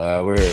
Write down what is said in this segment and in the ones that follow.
We're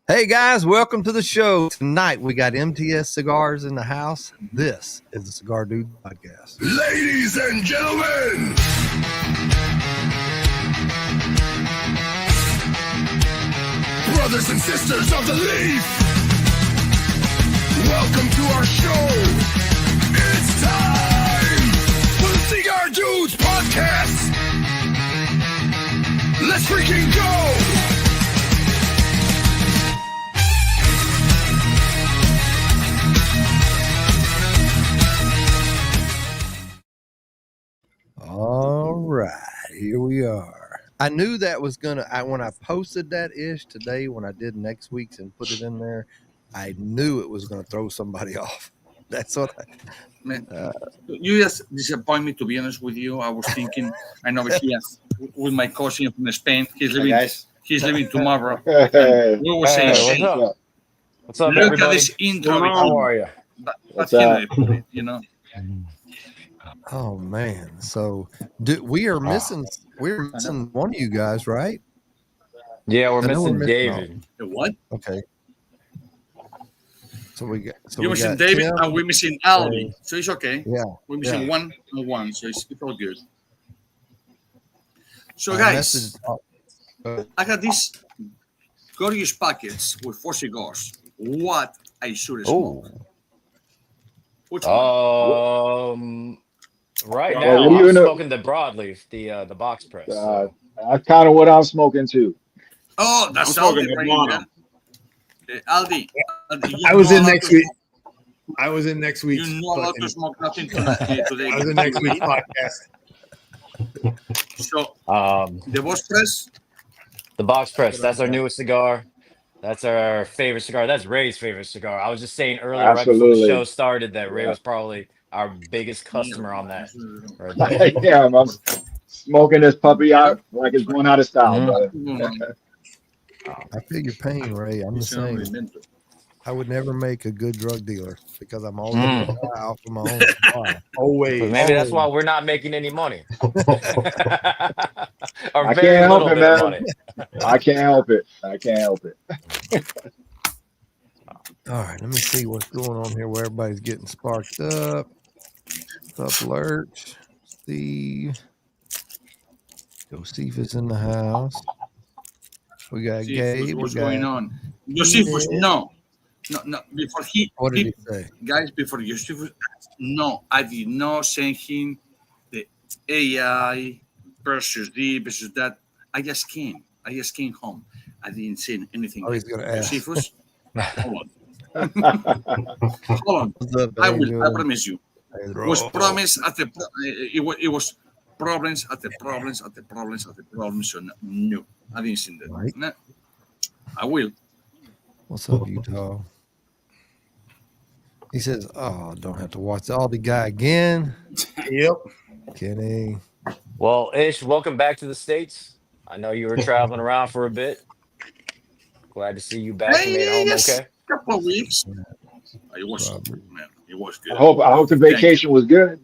Hey guys, welcome to the show. Tonight we got MTS Cigars in the house. This is the Cigar Dudes podcast. Ladies and gentlemen, brothers and sisters of the leaf, welcome to our show. It's time for the Cigar Dudes podcast. Let's freaking go! All right, here we are. I knew that was gonna. When I posted that today, when I did next week's and put it in there, I knew it was gonna throw somebody off. That's what. You just disappoint me. To be honest with you, I was thinking. I know here with my cousin from Spain. He's leaving. He's leaving tomorrow. Hey. We were saying, what's up? What's up, look everybody? at this intro. How are you? But you know. Oh man! So we're missing one of you guys, right? Yeah, we're I know missing we're David. The what? Okay. So we got. You're missing David, Tim, and we're missing Aldi. So it's okay. Yeah. We're missing yeah. one and one, so it's all good. So I guys, messaged- I got these gorgeous packets with 4 cigars. What I should smoke. Which one? Right Well, now, what are you I'm gonna- smoking the broadleaf, the box press. That's kind of what I'm smoking too. Oh, that's I'm talking Aldi right about there. Aldi, you I was know in how next to week. smoke- I was in next week's. You know how to fucking- smoke nothing today. I was in next week's podcast. So Um, the boss press. the box press. That's our newest cigar. That's our favorite cigar. That's Ray's favorite cigar. I was just saying earlier, right before the Absolutely. show started, that Ray Yeah. was probably our biggest customer on that. Right there. Yeah, I'm smoking this puppy out like it's going out of style, brother. I feel your pain, Ray. I'm the same. I would never make a good drug dealer because I'm always going to die off of my own supply. Always. But maybe that's why we're not making any money. Or I very can't help little it, bit of man. money. I can't help it. I can't help it. All right, let me see what's going on here where everybody's getting sparked up. What's up, Lurch? Steve. Josephus in the house. We got Gabe. What's we got, going on? Josephus, no. Before What did he say? guys, before Josephus, no, I did not send him the AI versus this versus that. I just came home. I didn't send anything. Oh, he's going to ask. Josephus, hold on. Hold on. What's up, I will. Daniel? I promise you. Pedro. Was promised at the. It was problems at the problems at the problems at the problems. So no, I didn't send that. Right. No, I will. What's up, Utah? He says, "Oh, don't have to watch the Aldi guy again." Yep. Kenny. Well, Ish, welcome back to the States. I know you were traveling around for a bit. Glad to see you back and made home okay. Couple of weeks. It was Robert. man. It was good. I hope the vacation was good.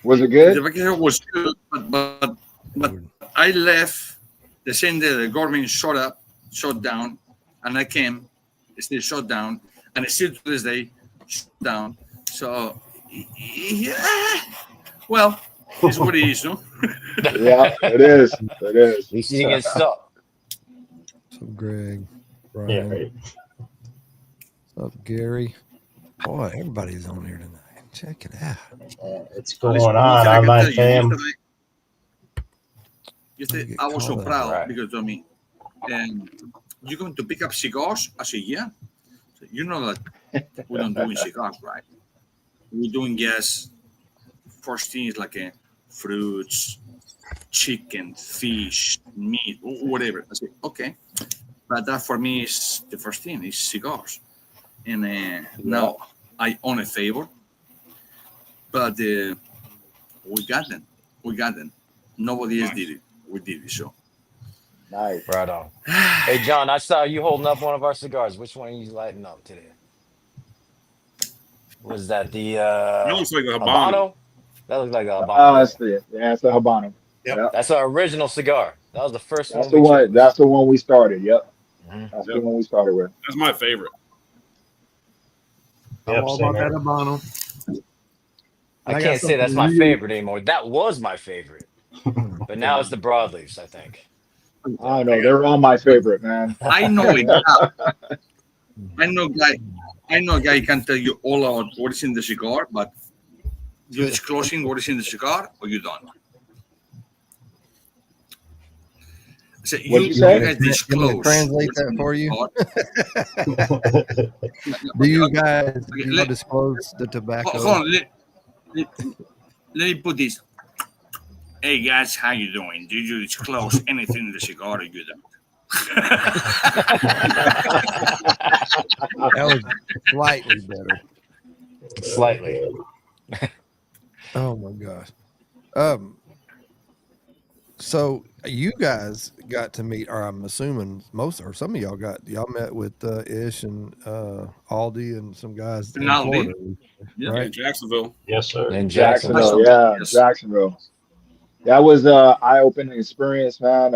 Was it The good? vacation was good, but I left the same day the government shut down, and I came. It's still shut down, and it's still to this day shut down. So, yeah. Well, it's what it is, no? Yeah, it is. It is. At least you didn't get stuck. So Greg, Brian, Yeah, right. what's up, Gary? Boy, everybody's on here tonight. Check it out. It's Listen, going one on. thing I I'm can my tell you, fam. yesterday Get I was so caught up. proud Right. because of me. And you're going to pick up cigars? I said, yeah. So, you know that we don't doing cigars, right? We're doing first things like fruits, chicken, fish, meat, whatever. I said, okay. But that for me is the first thing is cigars. And now I own a favor, but we got them. We got them. Nobody else did it. We did it. So Nice. Right on. Hey, John, I saw you holding up one of our cigars. Which one are you lighting up today? Was that the That looks like a Habano. Habano? That looks like a Oh, Habano. that's the that's the Habano. Yep. Yep. That's our original cigar. That was the first That's one the we one. chose. That's the one we started. Yep. Mhm. That's the Yep. one we started with. That's my favorite. I'm Yep, all same about here. that Habano. I I got can't say that's my something really- favorite anymore. That was my favorite. But now it's the broadleafs, I think. I don't know. They're all my favorite, man. I know it. I know a guy can tell you all about what is in the cigar, but you disclosing what is in the cigar or you don't. So What'd you you say? guys Can I disclose. translate what's in that the for you? cigar. Do you guys Okay, do y'all disclose the tobacco? Hold on, let me put this. Hey guys, how you doing? Did you disclose anything in the cigar or you don't? That was slightly better. Slightly. Oh my gosh. So you guys got to meet, or I'm assuming most or some of y'all met with Ish and Aldi and some guys in Aldi. Florida, Yeah. right? In Jacksonville. Yes, sir. In Jacksonville, Jacksonville. yeah, Yes. Jacksonville. That was a eye-opening experience, man.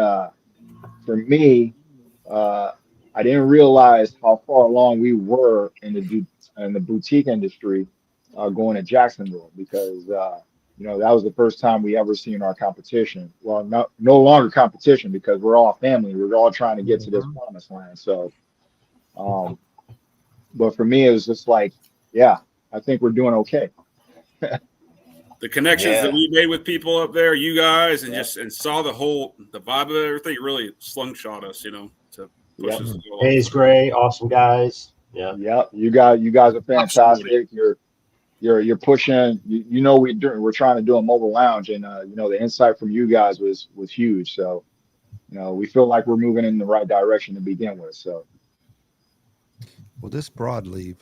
For me, I didn't realize how far along we were in the boutique industry going to Jacksonville because that was the first time we ever seen our competition. Well, no longer competition because we're all family. We're all trying to get to this promised land. So, but for me, it was just like, yeah, I think we're doing okay. The connections Yeah. that we made with people up there, you guys, and Yeah. and saw the vibe of everything really slingshot us, to push Yep. us. to go Hayes Gray, awesome guys. Yeah. Yep, you guys are Absolutely. fantastic. You're pushing. We're trying to do a mobile lounge, and the insight from you guys was huge. So we feel like we're moving in the right direction to begin with. So Well, this broadleaf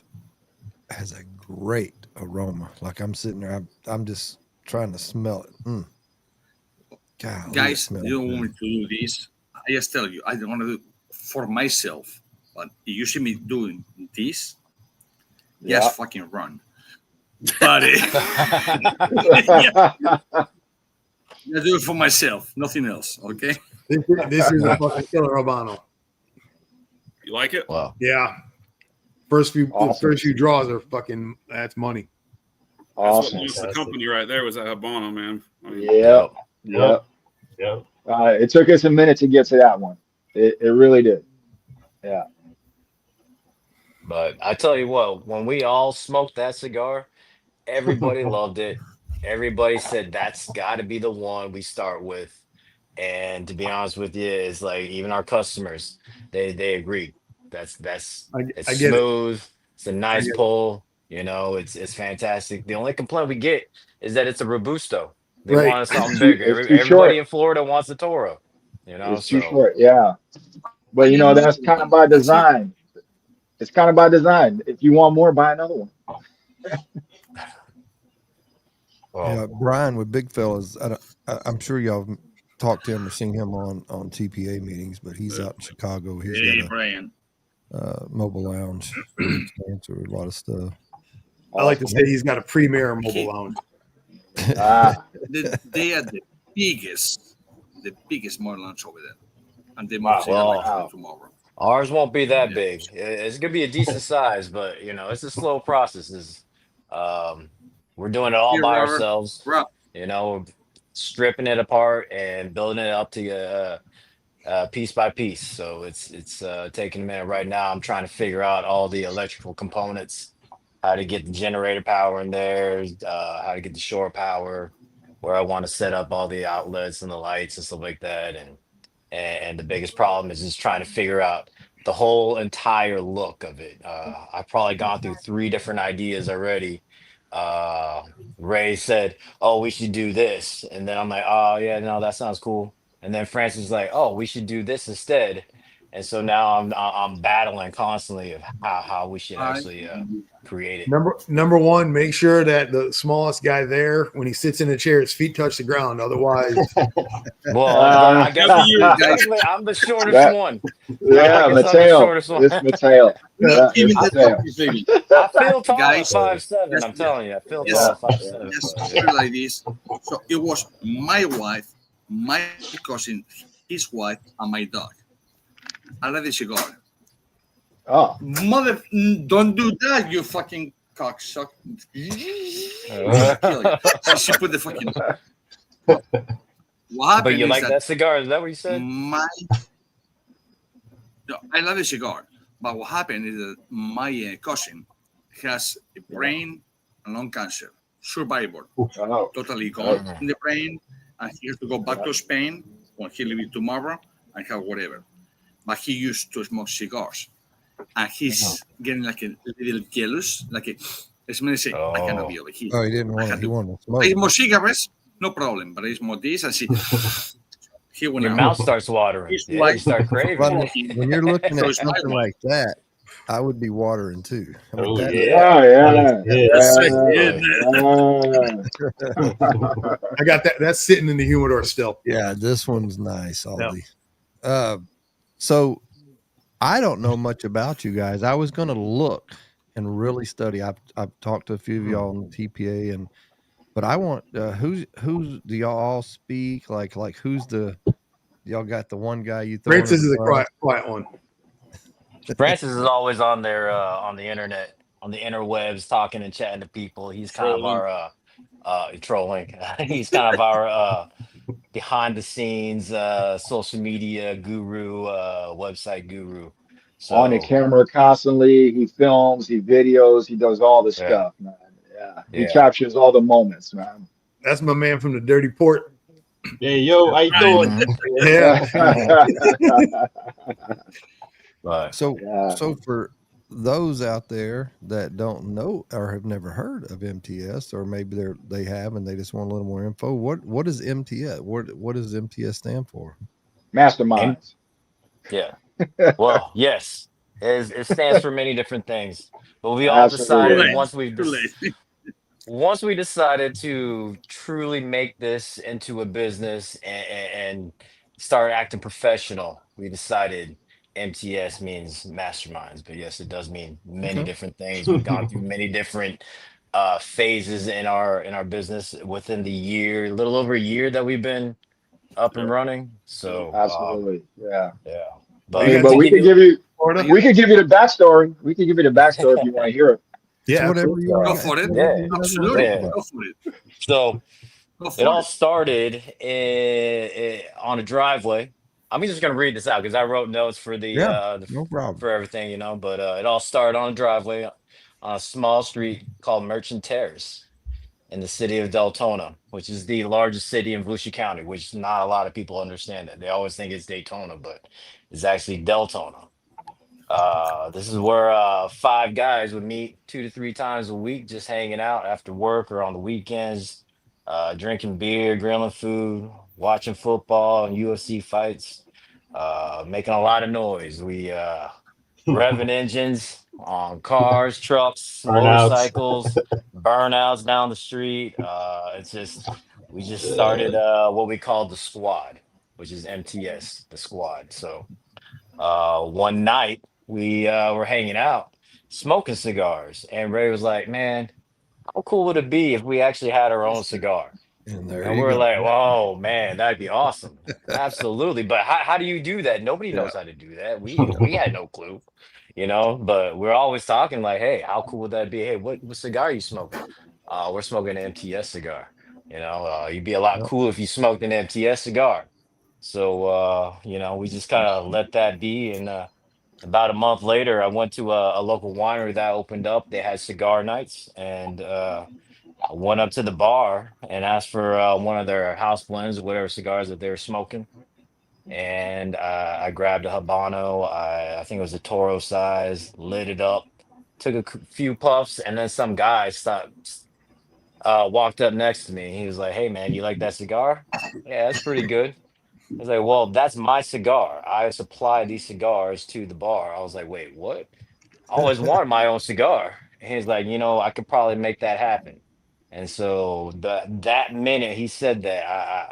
has a great aroma. Like I'm sitting there, I'm just trying to smell it. God, Guys, you don't want me to do this. I just tell you, I don't want to do it for myself. But if you see me doing this, yeah. just fucking run. But I do it for myself, nothing else. Okay. This is a fucking killer Habano. You like it? Wow. Yeah. First few Awesome. draws are fucking, that's money. That's what Awesome. launched the company right there was that Habano, man. I mean, Yep. Yep. Yep. It took us a minute to get to that one. It really did. Yeah. But I tell you what, when we all smoked that cigar, everybody loved it. Everybody said that's got to be the one we start with. And to be honest with you, it's like even our customers, they agreed. That's I it's get it. smooth. It's a nice get it. pull. It's fantastic. The only complaint we get is that it's a Robusto. They Right. want something It's too bigger. short. Everybody in Florida wants a Toro. It's too So short. Yeah. But that's kind of by design. It's kind of by design. If you want more, buy another one. Yeah, Brian with Big Fellas. I'm sure y'all have talked to him or seen him on TPA meetings, but he's out in Chicago. He's Hey, got Brian. a mobile lounge where he can answer a lot of stuff. I like to say he's got a premier mobile lounge. They are the biggest model launch over there, and they Wow. move Wow. tomorrow. ours won't be that Yeah. big. It's gonna be a decent size, but it's a slow process. We're doing it all Here, by Robert. ourselves. Rob, Stripping it apart and building it up to piece by piece. So it's taking a minute right now. I'm trying to figure out all the electrical components, how to get the generator power in there, how to get the shore power, where I want to set up all the outlets and the lights and stuff like that. And the biggest problem is just trying to figure out the whole entire look of it. I've probably gone through three different ideas already. Uh, Ray said, "Oh, we should do this," and then I'm like, "Oh, yeah, no, that sounds cool." And then Francis is like, "Oh, we should do this instead." And so now I'm battling constantly of how we should I actually create it. Number one, make sure that the smallest guy there, when he sits in a chair, his feet touch the ground. Otherwise, Well, I guess guys. technically I'm the shortest That- one. Yeah, I guess I'm the Mateo. shortest one. It's Mateo. Yeah, Even it's the Mateo. top is baby. I feel tall Guys, at 5'7". yes, I'm telling you, I feel yes, tall at 5'7". Just but, put it like this. So it was my wife, my cousin, his wife, and my dog. I like the cigar. Oh, Mother, don't do that, you fucking cocksucker. Kill you. So she put the fucking. What but happened you is like that that cigar? Is that what you said? No, I love the cigar, but what happened is that my cousin has a brain and lung cancer, survivor, oh, totally gone Mhm. in the brain, and he has to go back to Spain when he leaves tomorrow and have whatever. But he used to smoke cigars, and he's getting like a little jealous, like a. It's me say, I cannot be over here. Oh, he didn't I want. had He to. wanted to smoke. I smoke cigarettes, no problem, but I smoke this and see. He went Your out. mouth starts watering. His Yeah, you wife- start craving. When, when you're looking So at it's my something wife. like that, I would be watering too. I mean, Oh, that- yeah. yeah. Yes. I got that. That's sitting in the humidor still. yeah, this one's nice, Aldi. So I don't know much about you guys. I was going to look and really study. I've talked to a few of y'all on the TPA, but I want who's do y'all all speak like who's the y'all got the one guy you throw in Francis the is a front? quiet one. Francis is always on there on the internet, on the interwebs, talking and chatting to people. He's kind of our trolling. He's kind of our behind the scenes social media guru, website guru. On the So camera constantly. He films, he videos, he does all the yeah, stuff, man. Yeah. He yeah. captures all the moments, man. That's my man from the Dirty Port. Hey, yo, how you doing? Mhm. Yeah. But So Yeah. so for those out there that don't know or have never heard of MTS, or maybe they have and they just want a little more info, what is MTS? What does MTS stand for? Masterminds. yeah. Well, yes, it stands for many different things. But we all Absolutely. decided Too late. once we decided to truly make this into a business and start acting professional, we decided MTS means masterminds. But yes, it does mean many Okay. different things. We've gone through many different phases in our business within the year, a little over a year that we've been up and running. So Absolutely. Yeah. yeah. I But mean, got but we could give you Florida. we could give you the backstory. We could give you the backstory if you want to hear it. It's Yeah. whatever you Go got. for it. Yeah. Absolutely. Yeah. Go for it. So Go it for all it. started on a driveway. I'm just gonna read this out because I wrote notes for Yeah, no problem. for everything, you know. But it all started on a driveway on a small street called Merchant Terrace in the city of Deltona, which is the largest city in Volusia County. Which not a lot of people understand that. They always think it's Daytona, but it's actually Deltona. This is where five guys would meet 2 to 3 times a week, just hanging out after work or on the weekends, drinking beer, grilling food, watching football and UFC fights, making a lot of noise. We revving engines on cars, trucks, Burnouts. motorcycles, burnouts down the street. It's just we just started what we call the squad, which is MTS, the squad. So one night we were hanging out smoking cigars, and Ray was like, "Man, how cool would it be if we actually had our own cigar?" And there And you we're go. like, "Whoa, man, that'd be awesome." Absolutely. But how do you do that? Nobody Yeah. knows how to do that. We had no clue, you know, but we're always talking like, "Hey, how cool would that be? Hey, what cigar are you smoking?" We're smoking an MTS cigar. You know, you'd be a lot Yep. cool if you smoked an MTS cigar. So we just kind of let that be. And about a month later, I went to a local winery that opened up. They had cigar nights, and I went up to the bar and asked for one of their house blends, whatever cigars that they were smoking. And I grabbed a Habano. I think it was a Toro size, lit it up, took a few puffs, and then some guy walked up next to me. He was like, "Hey, man, you like that cigar? Yeah, that's pretty good." I was like, "Well, that's my cigar. I supply these cigars to the bar." I was like, "Wait, what?" I always wanted my own cigar. And he's like, I could probably make that happen. And so that minute he said that,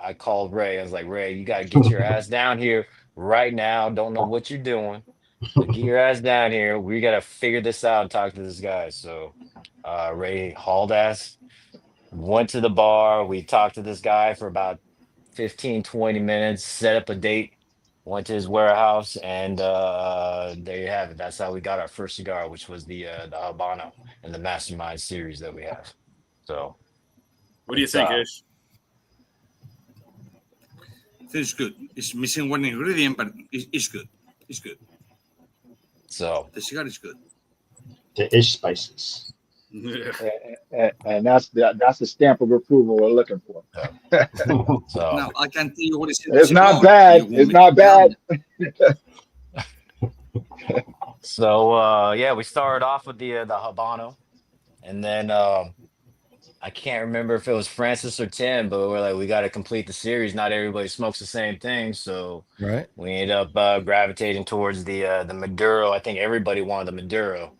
I called Ray. I was like, Ray, you got to get your ass down here right now. Don't know what you're doing, but get your ass down here. We got to figure this out and talk to this guy. So Ray hauled ass, went to the bar. We talked to this guy for about 15, 20 minutes, set up a date, went to his warehouse, and there you have it. That's how we got our first cigar, which was the Habano and the Mastermind series that we have. So What do you think, Ish? It's good. It's missing one ingredient, but it's good. It's good. So The cigar is good. The Ish spices. Yeah. And that's the stamp of approval we're looking for. So Now I can tell you what is in It's the not cigar. bad. You won't It's make not it bad. so yeah, we started off with the Habano, and then I can't remember if it was Francis or Tim, but we're like, we got to complete the series. Not everybody smokes the same thing, so Right. we ended up gravitating towards the Maduro. I think everybody wanted the Maduro,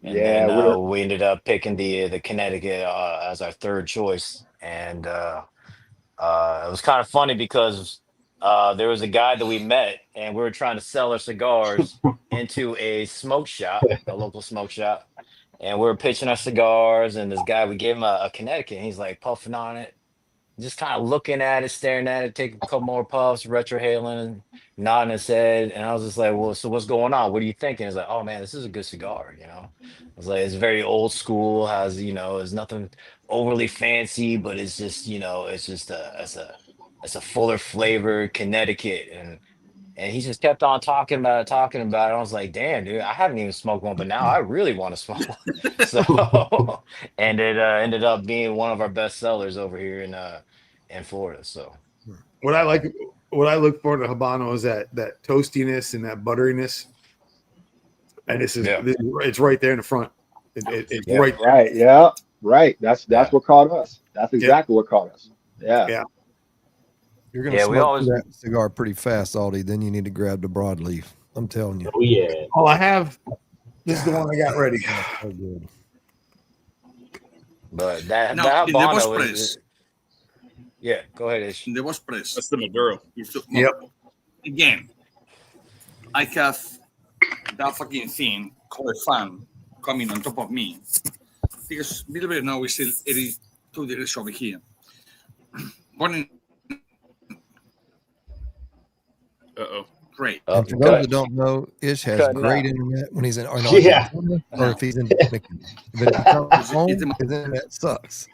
and Yeah, then we're we ended up picking the Connecticut as our third choice. And it was kind of funny because there was a guy that we met, and we were trying to sell our cigars into a smoke shop, a local smoke shop, and we were pitching our cigars. And this guy, we gave him a Connecticut, and he's like puffing on it, just kind of looking at it, staring at it, taking a couple more puffs, retrohaling, nodding his head. And I was just like, well, so what's going on? What are you thinking? He's like, oh man, this is a good cigar. I was like, it's very old school, it's nothing overly fancy, but it's just, it's just it's a fuller flavor Connecticut. And he just kept on talking about it, talking about it. I was like, damn, dude, I haven't even smoked one, but now I really want to smoke one. So, and it ended up being one of our best sellers over here in Florida. So, What I like, what I look for in a Habano is that toastiness and that butteriness. And it's right there in the front. It's right there. right. Yeah, right. That's Yeah. what caught us. That's exactly what caught us. Yeah. Yeah. You're gonna Yeah, we smoke always- through that cigar pretty fast, Aldi. Then you need to grab the broadleaf. I'm telling you. Oh yeah. Oh, I have. This is the one I got ready. So good. but that Now, in the Habano Boss is, Press, yeah. Go ahead, Ish. in the Boss Press, That's the Maduro. Yep. again, I have that fucking thing called a fan coming on top of me because believe it or not, it's still 82 degrees over here. Morning, Uh-oh. great. Oh, And for cut those it. that don't know, Ish has Cut it great out. internet when he's in Yeah. Argentina or if he's in Dominican. But if he comes home, his internet sucks.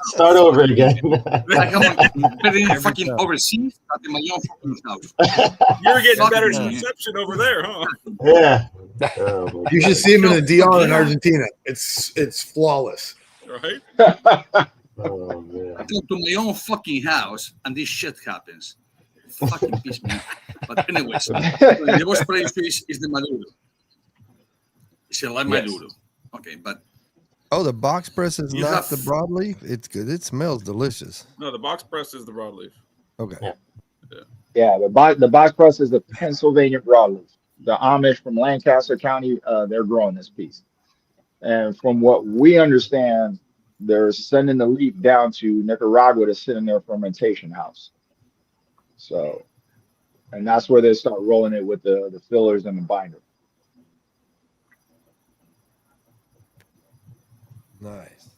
Start over again. I come better in fucking overseas than in my own fucking house. You're getting Fuck better me. reception over there, huh? Yeah. Oh, my You should see him in the DR in Argentina. It's flawless. Right? Oh, man. I go to my own fucking house and this shit happens. Fucking piss me off. But anyways, the most praised fish is the Maduro. It's a light Yes. Maduro. Okay, but Oh, the box press is You not have- the broadleaf. It's good. It smells delicious. No, the box press is the broadleaf. Okay. Yeah. The box press is the Pennsylvania broadleaf. The Amish from Lancaster County, they're growing this piece. And from what we understand, they're sending the leaf down to Nicaragua to sit in their fermentation house. So, and that's where they start rolling it with the fillers and the binder. Nice.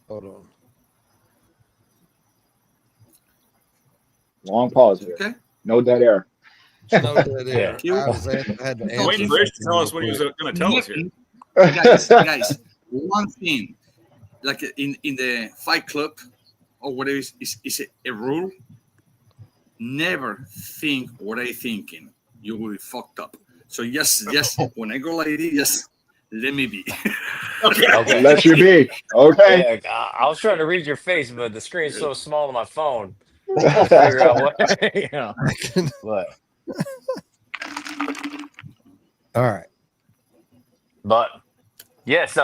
Hold on. Long pause here. okay. No dead air. No dead air. You- I had to answer Waiting for Ish to something tell us real what he was quick. going to tell us here. guys, one thing, like in the Fight Club or whatever is a rule. never think what I thinking. You will be fucked up. So yes, when I go like this, just let me be. Okay. Let you be. Okay. Yeah, I was trying to read your face, but the screen's so small on my phone. Trying to figure out what But All right. but yes,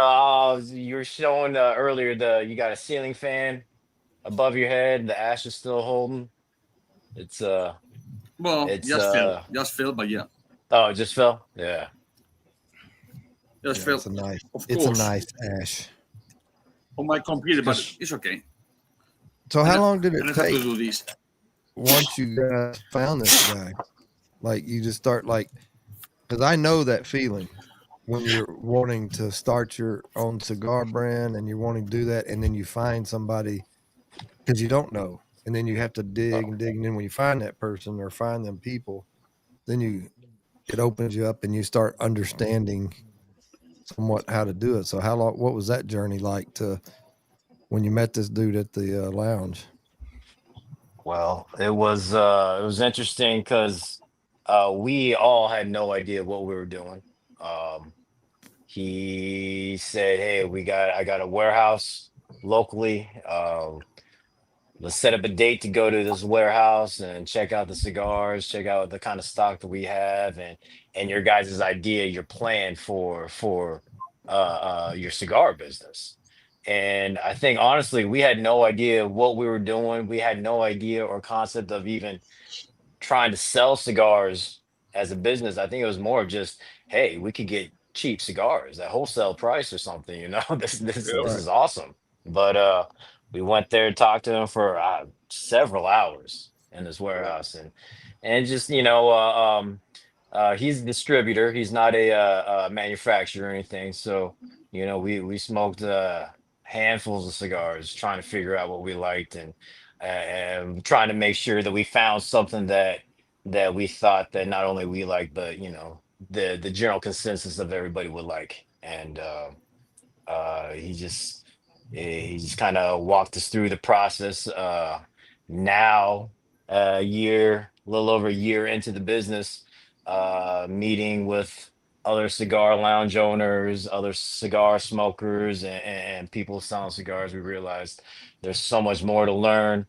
you were showing earlier you got a ceiling fan above your head. The ash is still holding. It's Well, it's just feel, but yeah, oh, it just fell. Yeah. just Yeah, feel. it's a nice. Of It's a course, nice ash. on my computer, but Just it's okay. So how long did I it don't have to take do this. once you guys found this guy? Like you just start like, because I know that feeling when you're wanting to start your own cigar brand and you're wanting to do that, and then you find somebody because you don't know, and then you have to dig and dig, and then when you find that person or find them people, then it opens you up and you start understanding somewhat how to do it. So how long? What was that journey like to when you met this dude at the lounge? Well, it was interesting because we all had no idea what we were doing. Um, he said, "Hey, I got a warehouse locally. Let's set up a date to go to this warehouse and check out the cigars, check out the kind of stock that we have, and your guys' idea, your plan for your cigar business." And I think honestly, we had no idea what we were doing. We had no idea or concept of even trying to sell cigars as a business. I think it was more of just, hey, we could get cheap cigars at wholesale price or something, this Right. is awesome. But we went there and talked to him for several hours in this warehouse and just, he's a distributor. He's not a manufacturer or anything. So, we smoked handfuls of cigars trying to figure out what we liked and trying to make sure that we found something that we thought that not only we liked, but the general consensus of everybody would like. And he just he just kind of walked us through the process. Now, a little over a year into the business, meeting with other cigar lounge owners, other cigar smokers, and people selling cigars, we realized there's so much more to learn.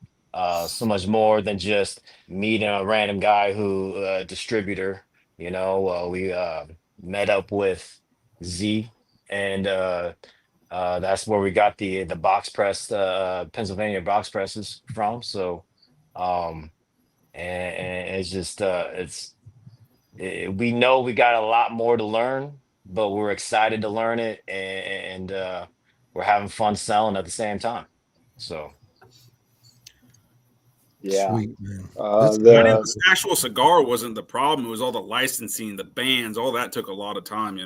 So much more than just meeting a random guy who distributor. We met up with Z and that's where we got the box press, Pennsylvania box presses from. So, um, and it's just we know we got a lot more to learn, but we're excited to learn it, and we're having fun selling at the same time. So, Yeah. Sweet man. I knew The the actual cigar wasn't the problem. It was all the licensing, the bands, all that took a lot of time,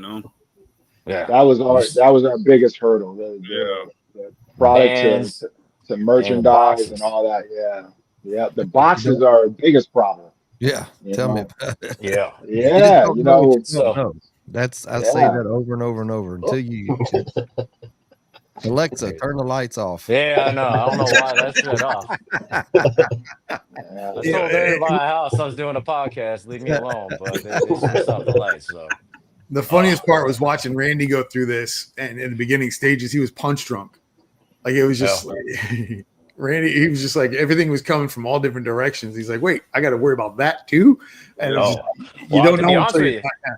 yeah, that was you our biggest hurdle. Yeah. The product bands to and merchandise and boxes. all that. Yeah. Yeah. The boxes are our biggest problem. Yeah, You tell me know. about it. Yeah. You just Yeah. don't know what you don't So know. I say Yeah. that over and over and over until you Alexa, turn the lights off. yeah, I know. I don't know why that set off. I Yeah. told everybody in my house I was doing a podcast. Leave me alone, but they switched off the lights. So, The funniest part was watching Randy go through this, and in the beginning stages, he was punch drunk. Like it was just Randy. He was just like everything was coming from all different directions. He's like, "Wait, I got to worry about that too," and it was just, you well, don't to know be honest until with you. you,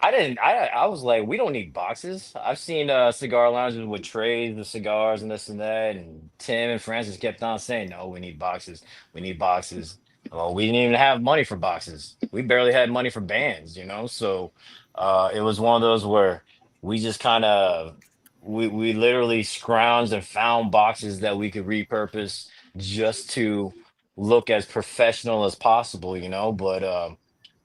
I didn't. I was like, we don't need boxes. I've seen cigar lounges with trays of cigars and this and that. And Tim and Francis kept on saying, "No, we need boxes. We need boxes." Well, we didn't even have money for boxes. We barely had money for bands. So it was one of those where we just kind of we literally scrounged and found boxes that we could repurpose just to look as professional as possible. But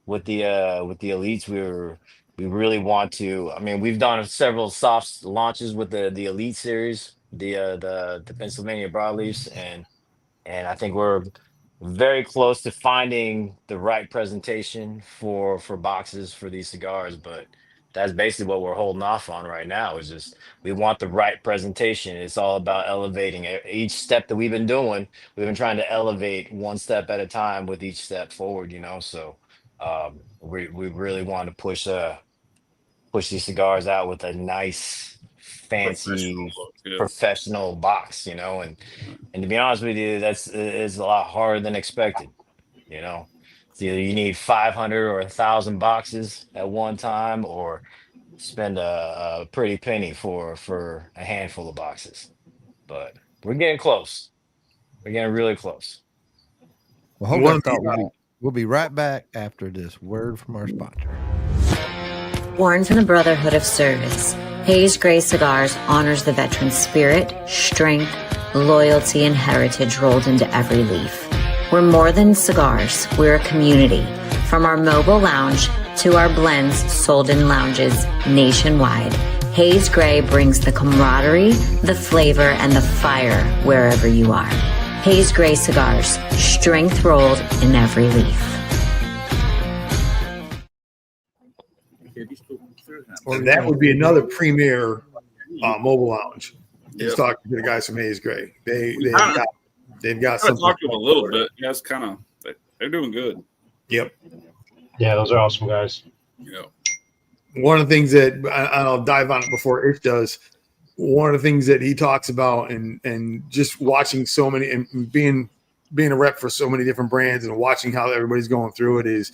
with the elites, we really want to. I mean, we've done several soft launches with the elite series, the Pennsylvania broadleafs, and I think we're very close to finding the right presentation for boxes for these cigars. But that's basically what we're holding off on right now. Is just we want the right presentation. It's all about elevating each step that we've been doing. We've been trying to elevate one step at a time with each step forward. So we really want to push these cigars out with a nice, Professional fancy, look. Yeah. professional box. And to be honest with you, that's is a lot harder than expected. You know, it's either you need 500 or 1,000 boxes at one time, or spend a pretty penny for a handful of boxes. But we're getting close. We're getting really close. Well, hold One that of the, thought. We'll be right back after this word from our sponsor. Born from the brotherhood of service, Hayes Gray Cigars honors the veteran's spirit, strength, loyalty, and heritage rolled into every leaf. We're more than cigars. We're a community. From our mobile lounge to our blends sold in lounges nationwide, Hayes Gray brings the camaraderie, the flavor, and the fire wherever you are. Hayes Gray Cigars, strength rolled in every leaf. and that would be another premier mobile lounge. Is Yep. talking to the guys from Hayes Gray. They've got I something. talked to them a little bit. Yeah, it's kind of they're doing good. Yep. Yeah, those are awesome guys. Yeah. One of the things that I'll dive on it before Ish does. One of the things that he talks about, and just watching so many and being a rep for so many different brands and watching how everybody's going through it, is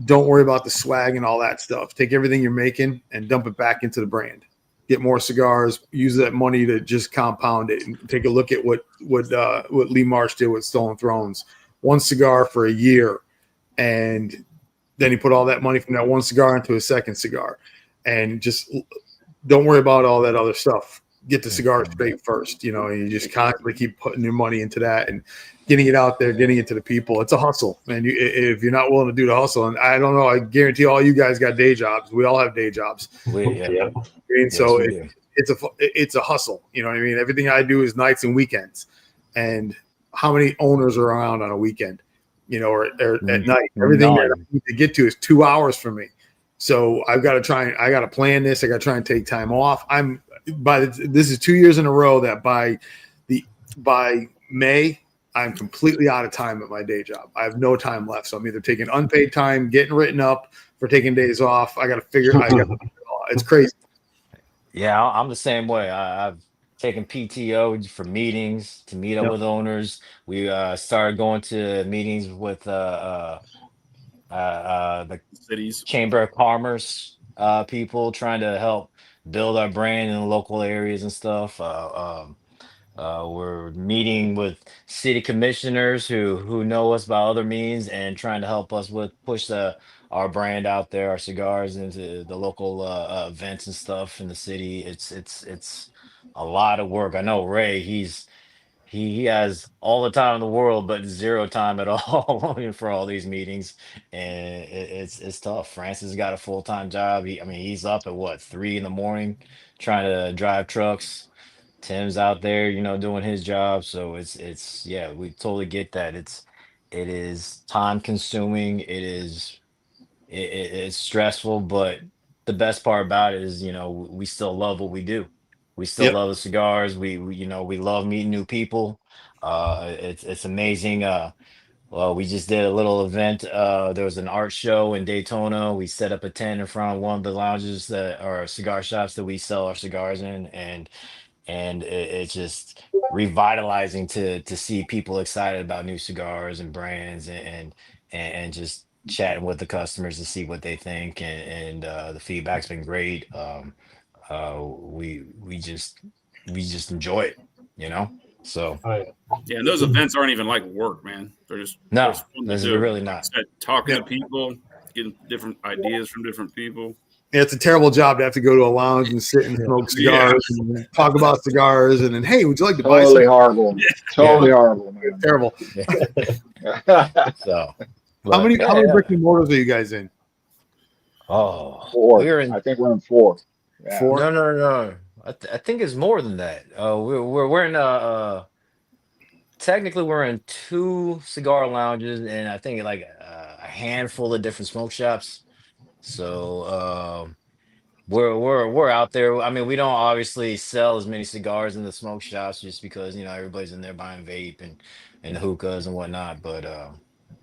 don't worry about the swag and all that stuff. Take everything you're making and dump it back into the brand. Get more cigars. Use that money to just compound it. And take a look at what Lee Marsh did with Stolen Thrones. One cigar for a year, and then he put all that money from that one cigar into a second cigar, and just don't worry about all that other stuff. Get the cigar straight first, and you just constantly keep putting your money into that and getting it out there, getting it to the people. It's a hustle, man. If you're not willing to do the hustle, and I don't know, I guarantee all you guys got day jobs. We all have day jobs. Yeah. And so Yes, we do. it's a hustle. You know what I mean? Everything I do is nights and weekends. And how many owners are around on a weekend, or at night? Everything that I need to get to is 2 hours for me. So I got to plan this. I got to try and take time off. This is 2 years in a row that by May, I'm completely out of time at my day job. I have no time left. So I'm either taking unpaid time, getting written up for taking days off. I got to figure it's crazy. Yeah, I'm the same way. I've taken PTO for meetings to meet up with owners. We started going to meetings with the Cities. Chamber of Commerce people, trying to help build our brand in the local areas and stuff. We're meeting with city commissioners who know us by other means and trying to help us with push our brand out there, our cigars into the local events and stuff in the city. It's a lot of work. I know Ray, he has all the time in the world, but zero time at all for all these meetings, and it's tough. Francis got a full-time job. He's up at what, 3 in the morning, trying to drive trucks. Tim's out there, doing his job. So it's yeah, we totally get that. It is time consuming. It's stressful, but the best part about it is, we still love what we do. We still Yep. love the cigars. We love meeting new people. It's amazing. Well, we just did a little event. There was an art show in Daytona. We set up a tent in front of one of the lounges that are cigar shops that we sell our cigars in, and it's just revitalizing to see people excited about new cigars and brands, and just chatting with the customers to see what they think, and the feedback's been great. We just enjoy it. So Oh, yeah. Yeah, and those events aren't even like work, man. They're just no, fun to this is do. really Like I not. said, talking to people, getting different ideas from different people. It's a terrible job to have to go to a lounge and sit and smoke cigars and talk about cigars, and then, hey, would you like to buy Totally some? horrible. Totally horrible, man. Terrible. So How many yeah. brick and mortars are you guys in? Oh, 4. we're in I think we're in 4. Yeah. 4? no. I think it's more than that. We're in technically we're in 2 cigar lounges, and I think like a handful of different smoke shops. So we're out there. I mean, we don't obviously sell as many cigars in the smoke shops just because everybody's in there buying vape and hookahs and whatnot. But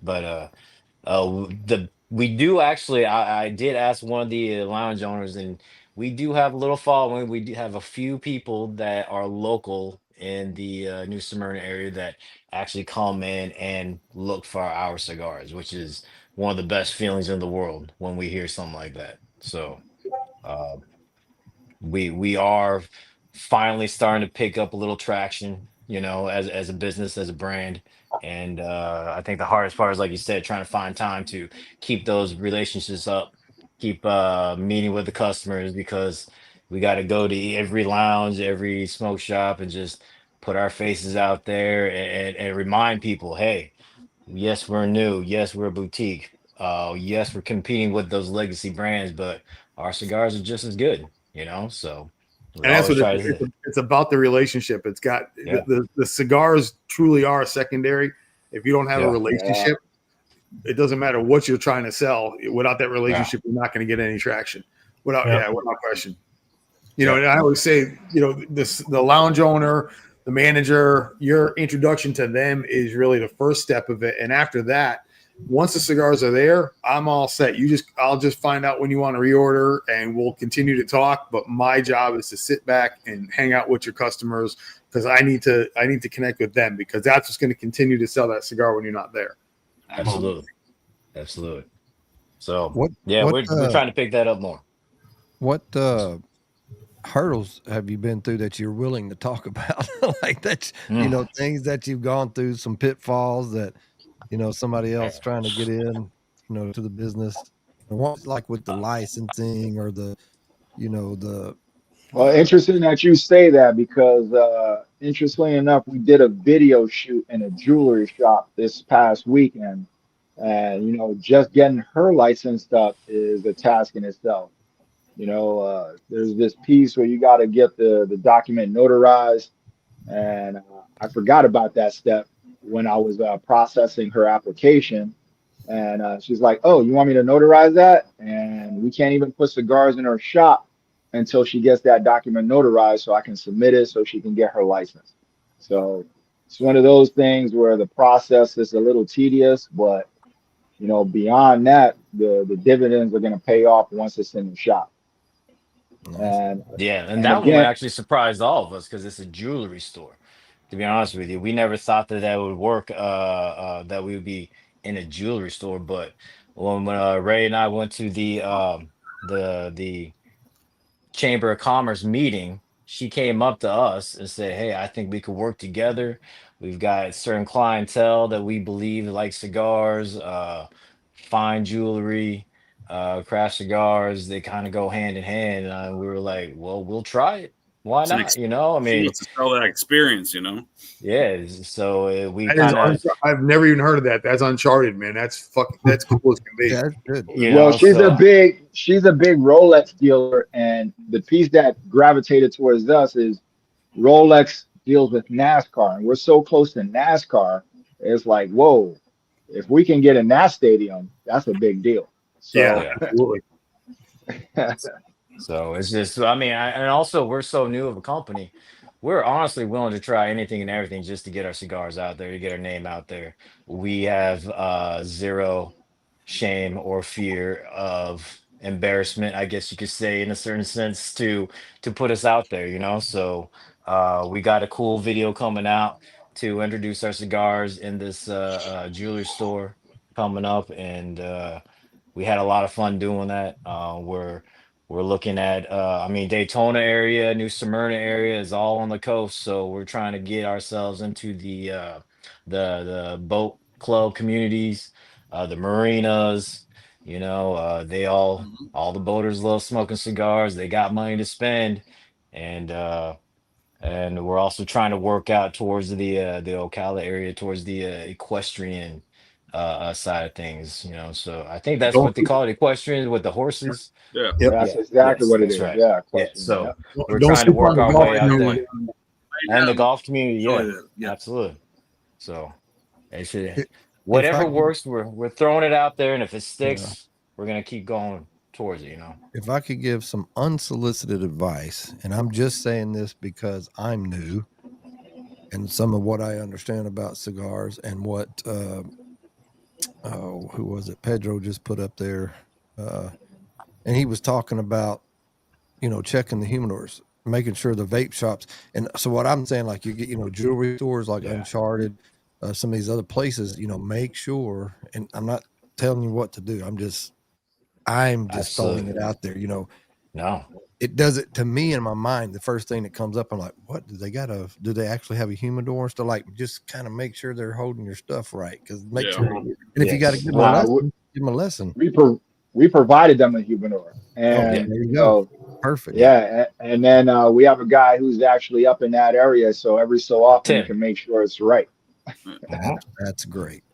the we do actually. I did ask one of the lounge owners, and we do have a little following. We do have a few people that are local in the New Smyrna area that actually come in and look for our cigars, which is one of the best feelings in the world when we hear something like that. So. Uh, we are finally starting to pick up a little traction, as a business, as a brand. And I think the hardest part is, like you said, trying to find time to keep those relationships up, keep meeting with the customers, because we got to go to every lounge, every smoke shop, and just put our faces out there and remind people, hey, yes, we're new. Yes, we're a boutique. Yes, we're competing with those legacy brands, but our cigars are just as good. So we And that's always what try to, it's about, the relationship. It's got yeah, the cigars truly are secondary. If you don't have a yeah, Yeah. relationship, it doesn't matter what you're trying to sell. Without that yeah, relationship, you're not going to get any traction. Yeah. Without question. yeah, And I always say, the lounge owner, the manager, your introduction to them is really the first step of it. And after that, once the cigars are there, I'm all set. I'll just find out when you want to reorder, and we'll continue to talk. But my job is to sit back and hang out with your customers, because I need to connect with them, because that's what's going to continue to sell that cigar when you're not there. absolutely, absolutely. So What yeah, what we're trying to pick that up more. what hurdles have you been through that you're willing to talk about? Like that, Mm. things that you've gone through, some pitfalls that somebody else trying to get in, to the business. What's like with the licensing or the Well, interesting that you say that because, interestingly enough, we did a video shoot in a jewelry shop this past weekend, and just getting her licensed up is a task in itself. There's this piece where you got to get the document notarized, and I forgot about that step when I was processing her application. And she's like, "Oh, you want me to notarize that?" And we can't even put cigars in her shop until she gets that document notarized, so I can submit it so she can get her license. So it's one of those things where the process is a little tedious, but beyond that, the dividends are going to pay off once it's in the shop. nice. And Yeah, and and that one again, actually surprised all of us because it's a jewelry store. To be honest with you, we never thought that that would work. That we would be in a jewelry store, but when Ray and I went to the Chamber of Commerce meeting, she came up to us and said, "Hey, I think we could work together. We've got certain clientele that we believe like cigars, fine jewelry, craft cigars. They kind of go hand in hand." And we were like, "Well, we'll try it. Why It's an not? I she mean, wants to sell that experience. yeah." So we That is, kind of, I've never even heard of that. That's uncharted, man. That's cool as can be. Yeah, that's good. well, so she's a big Rolex dealer, and the piece that gravitated towards us is Rolex deals with NASCAR, and we're so close to NASCAR. It's like, whoa, if we can get in that stadium, that's a big deal. Yeah, So, yeah. absolutely. So it's just, I mean, and also we're so new of a company. We're honestly willing to try anything and everything just to get our cigars out there, to get our name out there. We have zero shame or fear of embarrassment, I guess you could say, in a certain sense, to put us out there. So we got a cool video coming out to introduce our cigars in this jewelry store coming up, and we had a lot of fun doing that. We're looking at, I mean, Daytona area, New Smyrna area is all on the coast, so we're trying to get ourselves into the boat club communities, the marinas. They all the boaters love smoking cigars. They got money to spend, and we're also trying to work out towards the Ocala area, towards the equestrian side of things. So I think that's Don't what they call it, equestrian with the horses. Yeah. Yep. that's Yeah. exactly Yes, what it that's is. right. Yeah, Yeah. question. Yeah. So we're don't trying to sleep on work the our golf way out community. there, and the golf community. enjoy Yeah, that. Yeah. absolutely. So it should, If I whatever could, works, we're throwing it out there, and if it yeah. sticks, we're gonna keep going, towards it, you know. If I could give some unsolicited advice, and I'm just saying this because I'm new and some of what I understand about cigars and what who was it? Pedro just put up there, and he was talking about checking the humidors, making sure the vape shops. And so what I'm saying, like you get jewelry stores like Uncharted, some of these other places, make sure. And I'm not telling you what to do. I'm just throwing it out there. No. It does it to me in my mind. The first thing that comes up, I'm like, what do they actually have a humidor and stuff? Like, just kind of make sure they're holding your stuff right. Because make sure, and if you got to give them a lesson. We provided them a humidor, and there you go. Perfect. Yeah, and then we have a guy who's actually up in that area, so every so often we can make sure it's right. That's great.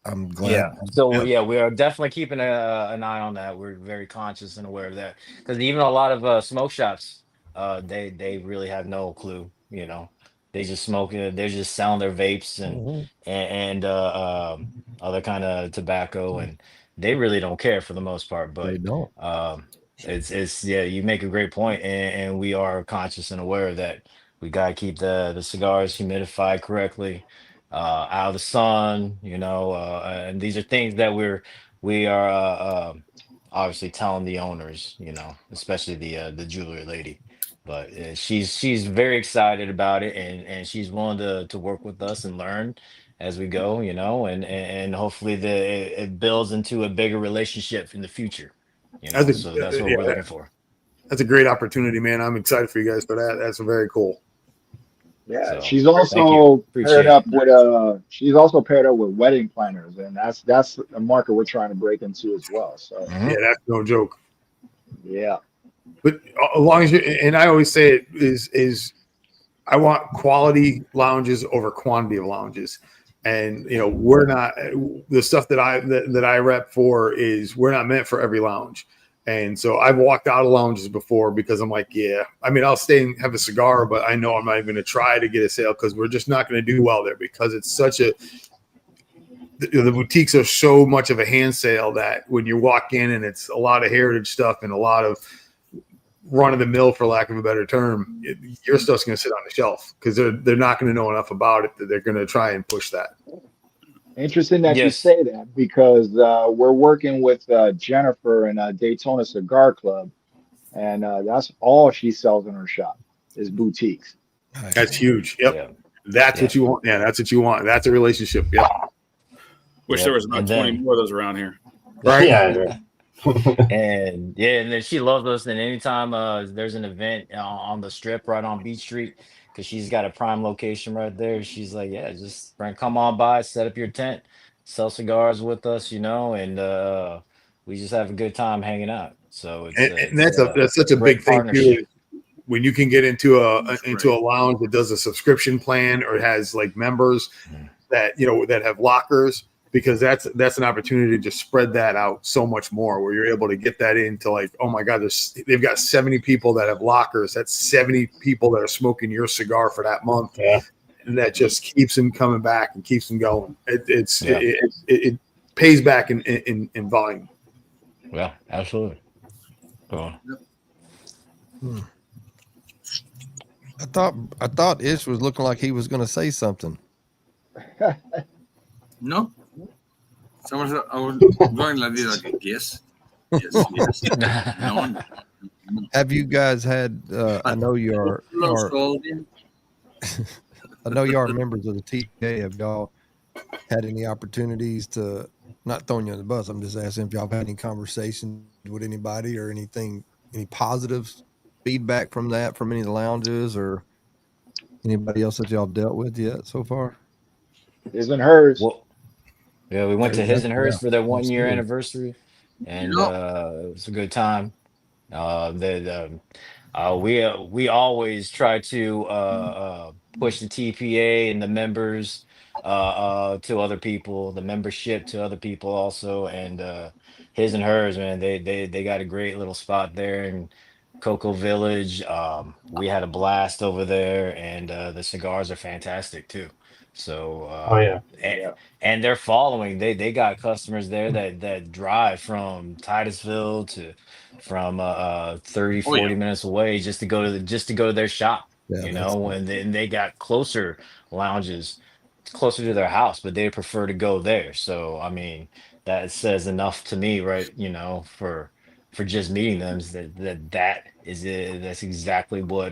I'm glad. Yeah. So we are definitely keeping an eye on that. We're very conscious and aware of that, because even a lot of smoke shops, they really have no clue. They just smoke it. They're just selling their vapes and other kind of tobacco, and they really don't care for the most part. But they don't. It's you make a great point, and we are conscious and aware that we gotta keep the cigars humidified correctly, out of the sun, and these are things that we are obviously telling the owners, especially the jewelry lady. But she's very excited about it, and she's willing to work with us and learn as we go, and hopefully it builds into a bigger relationship in the future. So that's what we're looking for. That's a great opportunity, man. I'm excited for you guys for that. That's very cool. Yeah, So, she's also paired up with wedding planners, and that's a market we're trying to break into as well. So yeah, that's no joke. Yeah, but as long as and I always say it is I want quality lounges over quantity of lounges. And we're not, the stuff that I rep for is, we're not meant for every lounge. And so I've walked out of lounges before because I'm like, I'll stay and have a cigar, but I know I'm not even going to try to get a sale because we're just not going to do well there, because it's such the boutiques are so much of a hand sale that when you walk in and it's a lot of heritage stuff and a lot of run of the mill, for lack of a better term, your stuff's going to sit on the shelf because they're not going to know enough about it that they're going to try and push that. Interesting that you say that, because we're working with Jennifer and Daytona Cigar Club, and that's all she sells in her shop is boutiques. That's huge. Yep. Yeah. That's what you want. Yeah, that's what you want. That's a relationship. Yep. Wish there was about 20 more of those around here. Right. Yeah. And then she loves us. And anytime there's an event on the strip right on Beach Street, because she's got a prime location right there, she's like, just come on by, set up your tent, sell cigars with us, and we just have a good time hanging out. So that's such a big thing too. When you can get into a lounge that does a subscription plan or has like members that that have lockers, because that's an opportunity to just spread that out so much more, where you're able to get that into, like, oh my God, they've got 70 people that have lockers. That's 70 people that are smoking your cigar for that month. Yeah. And that just keeps them coming back and keeps them going. It pays back in volume. Yeah, absolutely. Cool. I thought Ish was looking like he was going to say something. No. Someone said, I was going like this, like, yes. No. Have you guys had? I know you are. I know you are members of the TK. Have y'all had any opportunities to? Not throwing you on the bus. I'm just asking if y'all have had any conversations with anybody or anything, any positive feedback from that, from any of the lounges or anybody else that y'all dealt with yet so far. His and hers. Well, we went to His and Hers for their 1 year anniversary, and it was a good time. We always try to push the TPA and the members to other people, the membership to other people also, and His and Hers, man, they got a great little spot there in Cocoa Village. We had a blast over there, and the cigars are fantastic too. So Oh yeah. and they're following. They got customers there that drive from Titusville to from 30, Oh yeah. 40 minutes away just to go to their shop, Yeah, you that's know, and they got closer lounges closer to their house, but they prefer to go there. So I mean, that says enough to me, right? You know, for just meeting them is that is it. That's exactly what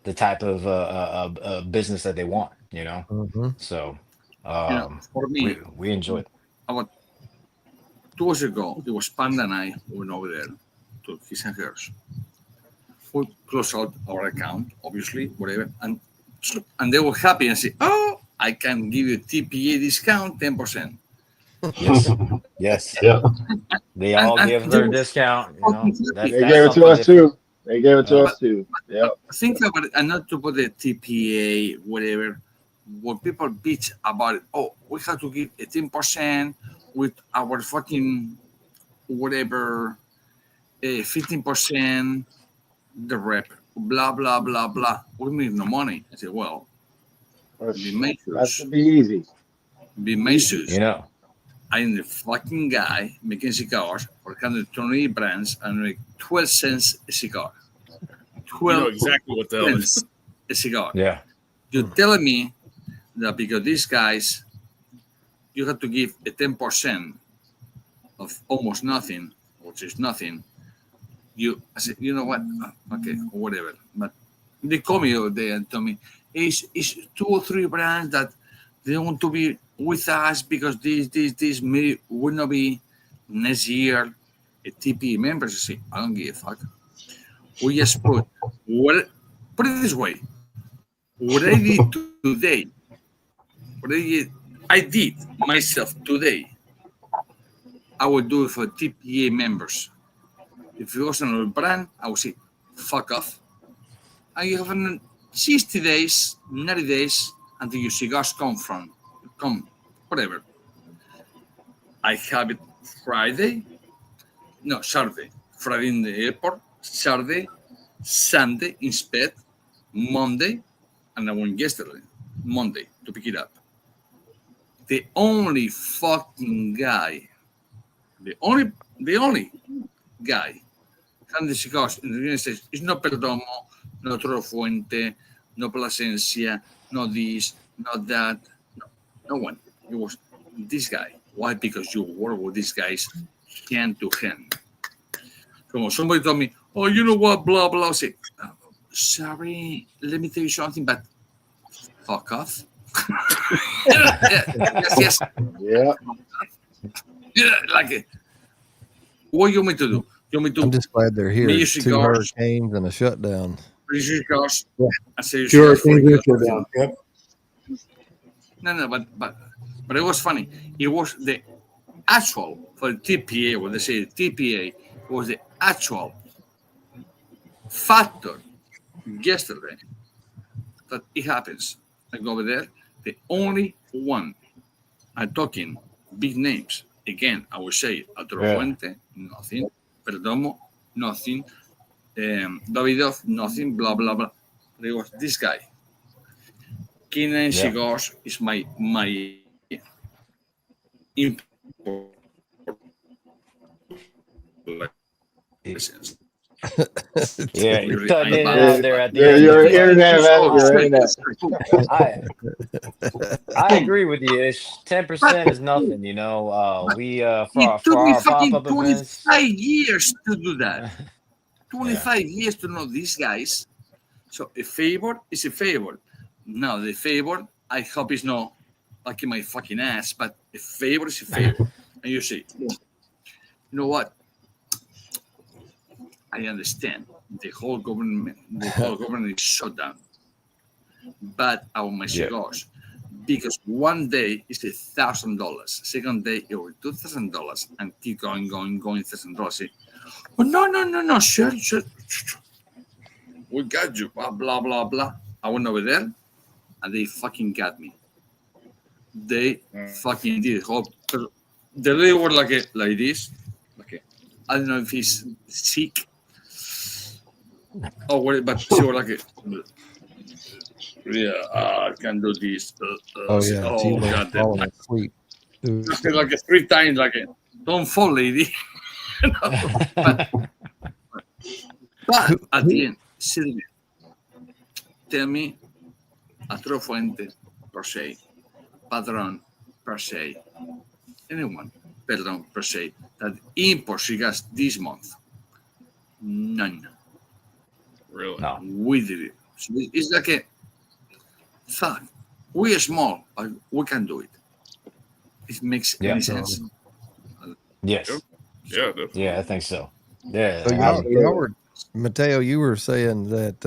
the type of business that they want, you know. hmm So You know, for me, we enjoy it. about 2 years ago, it was Panda and I went over there to his and hers. We closed out our account, obviously, whatever, and they were happy and say, "Oh, I can give you TPA discount, 10%." Yes, yes. Yeah. They all give They their were discount, you know. fucking happy. They That's gave it to something us different. too. They gave it to Uh, us too. Yep. Think about it, and not to put the TPA, whatever. When people bitch about it, oh, we have to give a 10% with our fucking whatever, 15%, the rep, blah, blah, blah, blah. We make no money. I said, well, be That measures. should be easy. Be measures. you know. I'm the fucking guy making cigars for 120 brands and make 12 cents a cigar. You know 12 exactly what the hell it is. cents a cigar. Yeah. You're telling me that because these guys, you have to give a 10% of almost nothing, which is nothing. I said, you know what? Okay, whatever. But they call me the other day and tell me, it's 2 or 3 brands that they want to be with us because this may will not be next year a TP members. I say, I don't give a fuck. We just put it this way. What I did today, I did myself today, I would do it for TPA members. If it was another brand, I would say, fuck off. And you have 60 days, 90 days until your cigars come, whatever. I have it Saturday. Friday in the airport, Saturday, Sunday in Sped, Monday, and I went yesterday, Monday, to pick it up. The only fucking guy, the only guy and the cigars in the United States is not Perdomo, not Toro Fuente, no Plasencia, no this, not that. No one. It was this guy. Why? Because you work with these guys hand to hand. So somebody told me, oh, you know what, blah, blah. I said, sorry, let me tell you something, but fuck off. Yes. Yeah. Yeah, like it. What do you want me to do? You want me to I'm just glad they're here. me 2 cigars, hurricanes and a shutdown. cigars, Yeah. and say Sure, cigars for down. Yep. No, but it was funny. It was the actual for the TPA, when they say TPA, was the actual factor yesterday that it happens. I go over there, the only one. I'm talking big names. Again, I will say Arturo Fuente, nothing. Perdomo, nothing. Davidoff, nothing. Blah blah blah. There was this guy. K9 Cigars is my license. Yeah, you're Really, cutting in and Yeah, out there at the yeah, end. you're but internet, man. You're internet. I agree with you. 10% is nothing, you know. We It for took me our fucking pop-up events. 25 years to do that. 25 years to know these guys. So a favor is a favor. Now the favor, I hope it's not like in my fucking ass, but a favor is a favor. And you say, you know what? I understand the whole government is shut down. But I want my cigars. Because one day it's $1,000. Second day it was $2,000 and keep going, $1,000. Oh, no, sure. We got you, blah, blah, blah. I went over there and they fucking got me. They fucking did. The lady were like this. Okay. I don't know if he's sick or what, but she was like Yeah, I can do this. Oh yeah, Oh, T-Bone God, falling asleep. Dude. I feel like 3 times, like, don't fall, lady. but at the end, Sylvia, tell me, Arturo Fuentes per se, Padron per se, anyone, perdón, per se, that import cigars this month, none. Really? No. We did it. So it's like a fuck. We are small, but we can do it. It makes any sense. Yes. Yeah, definitely. Yeah, I think so. Yeah. So I- y'all were, Mateo, you were saying that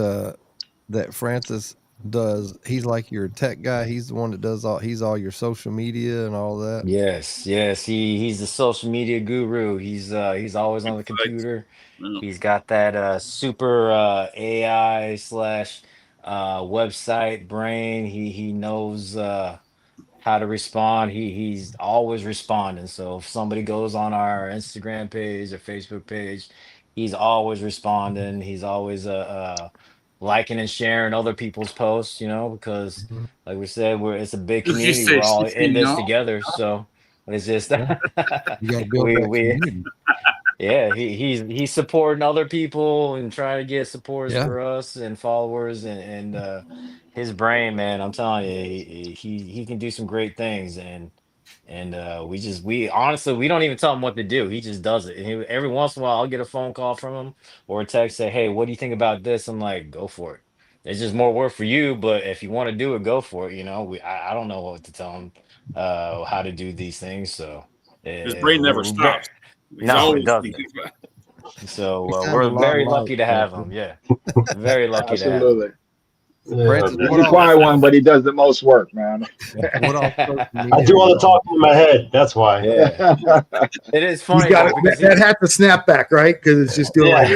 that Francis does. He's like your tech guy. He's the one that does all. He's all your social media and all that. Yes, he's the social media guru. He's always on the computer. Yeah. He's got that super AI slash website brain. He knows how to respond. He's always responding. So if somebody goes on our Instagram page or Facebook page, he's always responding. He's always liking and sharing other people's posts, because like we said, it's a big Look, he community. We're says, all if in you this know, together. So it's just You got to build we that we community. yeah, he's supporting other people and trying to get supporters Yeah. for us and followers and his brain, man, I'm telling you, he can do some great things and we honestly we don't even tell him what to do. He just does it. And every once in a while I'll get a phone call from him or a text say, "Hey, what do you think about this?" I'm like, "Go for it. It's just more work for you, but if you want to do it, go for it." I don't know what to tell him how to do these things, so His brain never stops. He's No, it always doesn't. thinking about it. So He sounds a we're lot very like lucky to have him. Yeah, very lucky to have him. Absolutely. Francis, He's what the all, quiet one, but he does the most work, man. what all social media I do all the are talking in my head. That's why. Yeah, it is He's funny got though, because that had to snap back, right? Because it's just doing like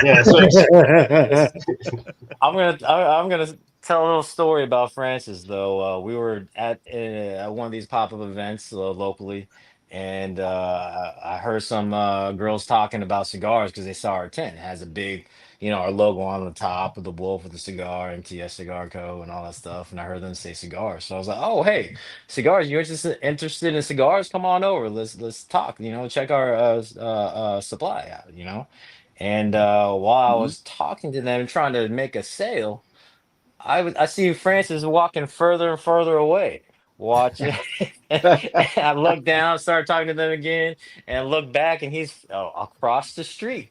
Yeah. I'm gonna tell a little story about Francis though. We were at one of these pop-up events locally, and I heard some girls talking about cigars because they saw our tent. It has a big, our logo on the top of the wolf with the cigar, MTS Cigar Co. and all that stuff. And I heard them say cigars, so I was like, "Oh, hey, cigars! You interested in cigars? Come on over. Let's talk. Check our supply out. And while I was talking to them, trying to make a sale, I see Francis walking further and further away, watching. I look down, start talking to them again, and look back, and he's across the street,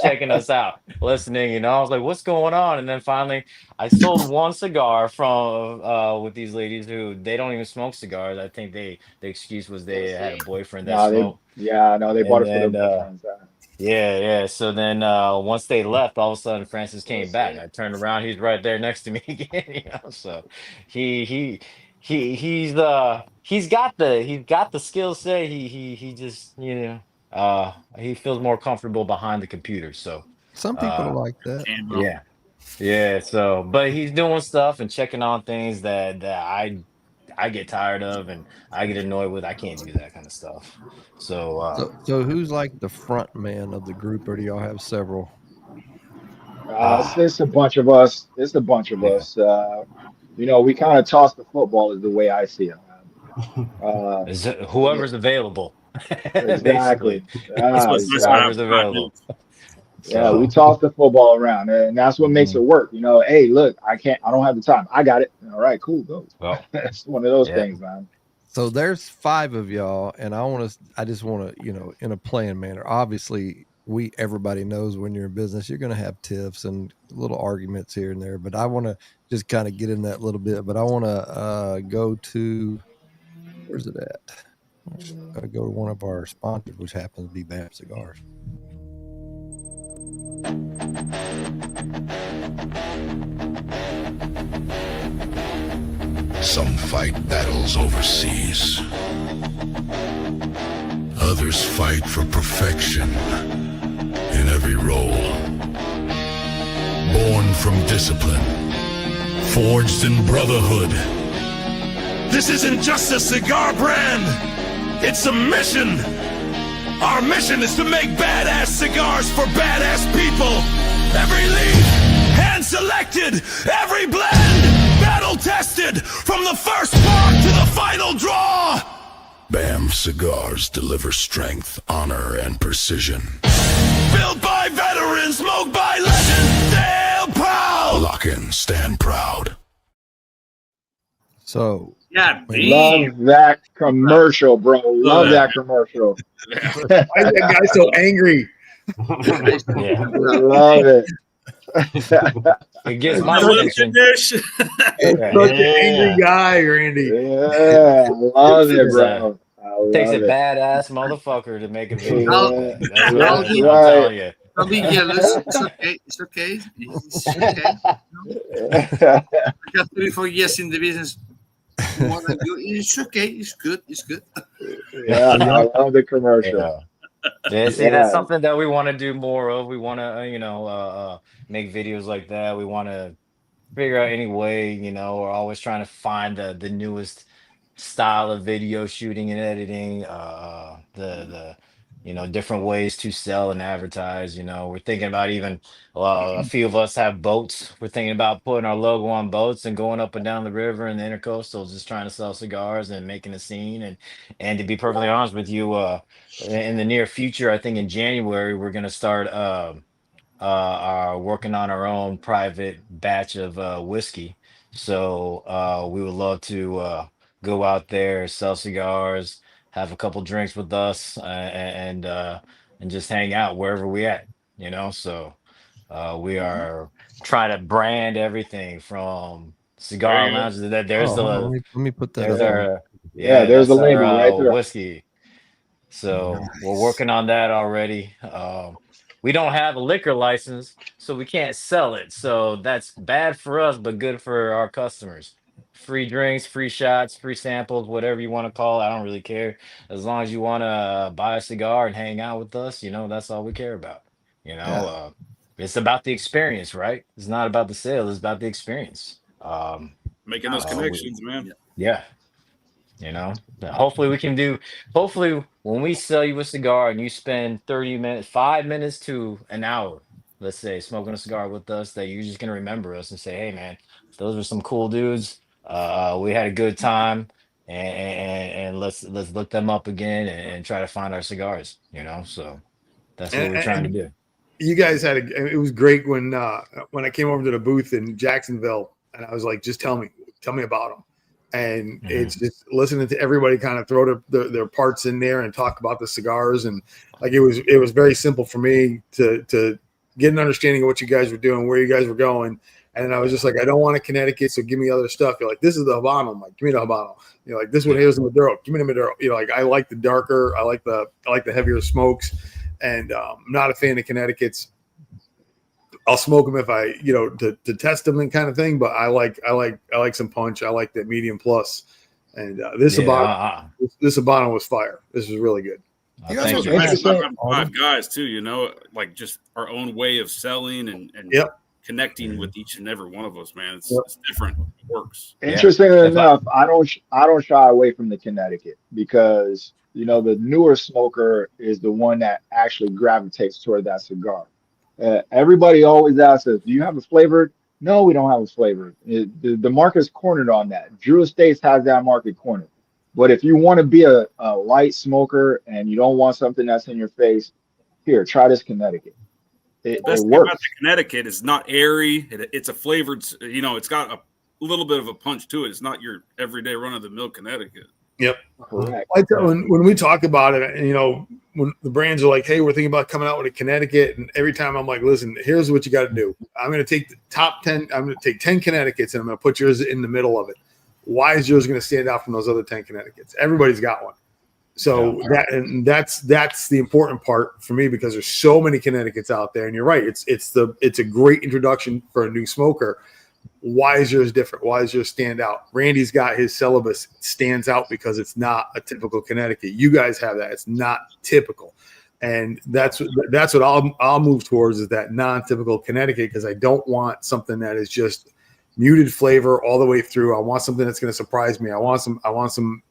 checking us out, listening. I was like, "What's going on?" And then finally, I sold one cigar from with these ladies who they don't even smoke cigars. I think the excuse was they had a boyfriend that No, smoked. they bought And it for their then boyfriends. yeah. So then once they left, all of a sudden Francis came back. I turned around, he's right there next to me again. So he's got the skill set. He just he feels more comfortable behind the computer. So some people are uh like that. yeah. Yeah, so but he's doing stuff and checking on things that I get tired of and I get annoyed with. I can't do that kind of stuff. So So who's like the front man of the group, or do y'all have several? It's a bunch of us. It's a bunch of Yeah. us. We kind of toss the football is the way I see it. Is it whoever's available? Exactly. Basically. Yeah, That's Whoever's what available. Yeah, So we toss the football around, and that's what makes it work. Hey, look, I don't have the time. I got it. All right, cool, go. well, It's one of those yeah. things, man. So there's 5 of y'all, and I just want to, in a playing manner. Obviously, everybody knows when you're in business, you're going to have tiffs and little arguments here and there. But I want to just kind of get in that little bit. But I want to go to, where's it at? I go to one of our sponsors, which happens to be BAM Cigars. Some fight battles overseas. Others fight for perfection in every role. Born from discipline, forged in brotherhood. This isn't just a cigar brand, it's a mission. Our mission is to make badass cigars for badass people. Every leaf, hands selected, every blend battle tested from the first spark to the final draw. BAM Cigars deliver strength, honor, and precision. Built by veterans, smoked by legends, stay proud. Lock in, stand proud. So Yeah, Love that commercial, bro. Love that commercial. Why is that guy so angry? Yeah. Love it. It gets my Little attention. dish. Yeah. Such an angry guy, Randy. Yeah, I love it, bro. I Takes love a it. badass motherfucker to make a video. Yeah, That's what that's I'm right. telling you. Don't be jealous. It's okay. It's okay. It's okay. I got 34 years in the business. More than you. It's okay. It's good. It's good. Yeah, I love the commercial. Yeah. Yeah, see, that's something that we want to do more of. We want to, make videos like that. We want to figure out any way, we're always trying to find the newest style of video shooting and editing, the different ways to sell and advertise. We're thinking about even a few of us have boats. We're thinking about putting our logo on boats and going up and down the river in the intercoastal, just trying to sell cigars and making a scene. And to be perfectly honest with you, in the near future, I think in January we're gonna start working on our own private batch of whiskey. So we would love to go out there, sell cigars, have a couple drinks with us, and just hang out wherever we at. So we are trying to brand everything from cigar lounges. There's let me put that there's up. our there's the that's our label right there. whiskey. So we're working on that already. We don't have a liquor license, so we can't sell it. So that's bad for us, but good for our customers. Free drinks, free shots, free samples, whatever you want to call it. I don't really care. As long as you want to buy a cigar and hang out with us, that's all we care about. It's about the experience, right? It's not about the sale. It's about the experience. Making those connections, man. Yeah. Hopefully we can hopefully when we sell you a cigar and you spend 30 minutes, 5 minutes to an hour, let's say, smoking a cigar with us, that you're just gonna remember us and say, hey man, those are some cool dudes. We had a good time, and let's look them up again and try to find our cigars, so that's what we're trying to do. You guys it was great when I came over to the booth in Jacksonville and I was like, just tell me about them. And it's just listening to everybody kind of throw their parts in there and talk about the cigars. And like, it was very simple for me to get an understanding of what you guys were doing, where you guys were going. And I was just like, I don't want a Connecticut, so give me other stuff. You're like, this is the Habano. I'm like, give me the Habano. Like, this one here's the Maduro. Give me the Maduro. Like, I like the darker. I like the heavier smokes. And I'm not a fan of Connecticut's. I'll smoke them if I, to test them and kind of thing. But I like some punch. I like that medium plus. And this Habano was fire. This was really good. You guys Thank were you. interesting. Five guys too, like just our own way of selling and connecting with each and every one of us, man. It's different. It works. Interestingly enough, I don't shy away from the Connecticut because the newer smoker is the one that actually gravitates toward that cigar. Everybody always asks us, do you have a flavored? No, we don't have a flavored. The market's cornered on that. Drew Estates has that market cornered. But if you want to be a light smoker and you don't want something that's in your face, here, try this Connecticut. It Best thing works. about the Connecticut is not airy. It's a flavored, it's got a little bit of a punch to it. It's not your everyday run-of-the-mill Connecticut. Yep. Correct. When we talk about it, when the brands are like, hey, we're thinking about coming out with a Connecticut, and every time I'm like, listen, here's what you got to do. I'm going to take the top 10. I'm going to take 10 Connecticut's and I'm going to put yours in the middle of it. Why is yours going to stand out from those other 10 Connecticut's? Everybody's got one. So that's the important part for me, because there's so many Connecticut's out there, and you're right. It's a great introduction for a new smoker. Why is yours different? Why is yours stand out? Randy's got his syllabus stands out because it's not a typical Connecticut. You guys have that. It's not typical. And that's what I'll move towards, is that non-typical Connecticut, because I don't want something that is just muted flavor all the way through. I want something that's going to surprise me. I want some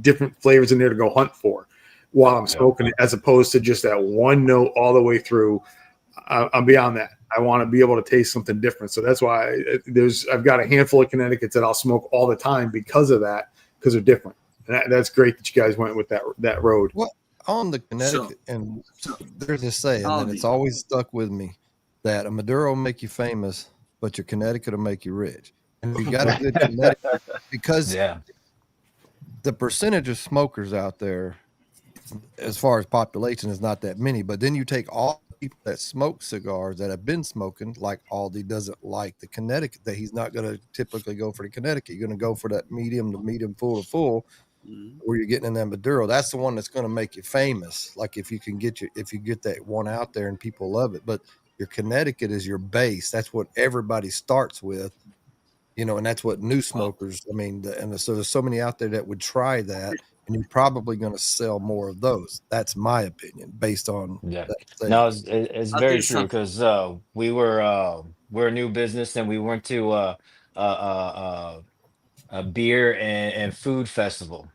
different flavors in there to go hunt for while I'm smoking it, as opposed to just that one note all the way through. I'm beyond that. I want to be able to taste something different. So that's why I've got a handful of Connecticut's that I'll smoke all the time because of that, because they're different. And that's great that you guys went with that road. Well, on the Connecticut, and there's this saying that it's always stuck with me that a Maduro will make you famous, but your Connecticut will make you rich. And you got a good Connecticut because the percentage of smokers out there, as far as population, is not that many. But then you take all the people that smoke cigars that have been smoking, like Aldi doesn't like the Connecticut, that he's not going to typically go for the Connecticut. You're going to go for that medium to medium, full to full, where you're getting in that Maduro. That's the one that's going to make you famous. Like if you get that one out there and people love it. But your Connecticut is your base. That's what everybody starts with. And that's what new smokers, so there's so many out there that would try that, and you're probably going to sell more of those. That's my opinion based on that thing. No, it's very true, because we're a new business, and we went to a beer and food festival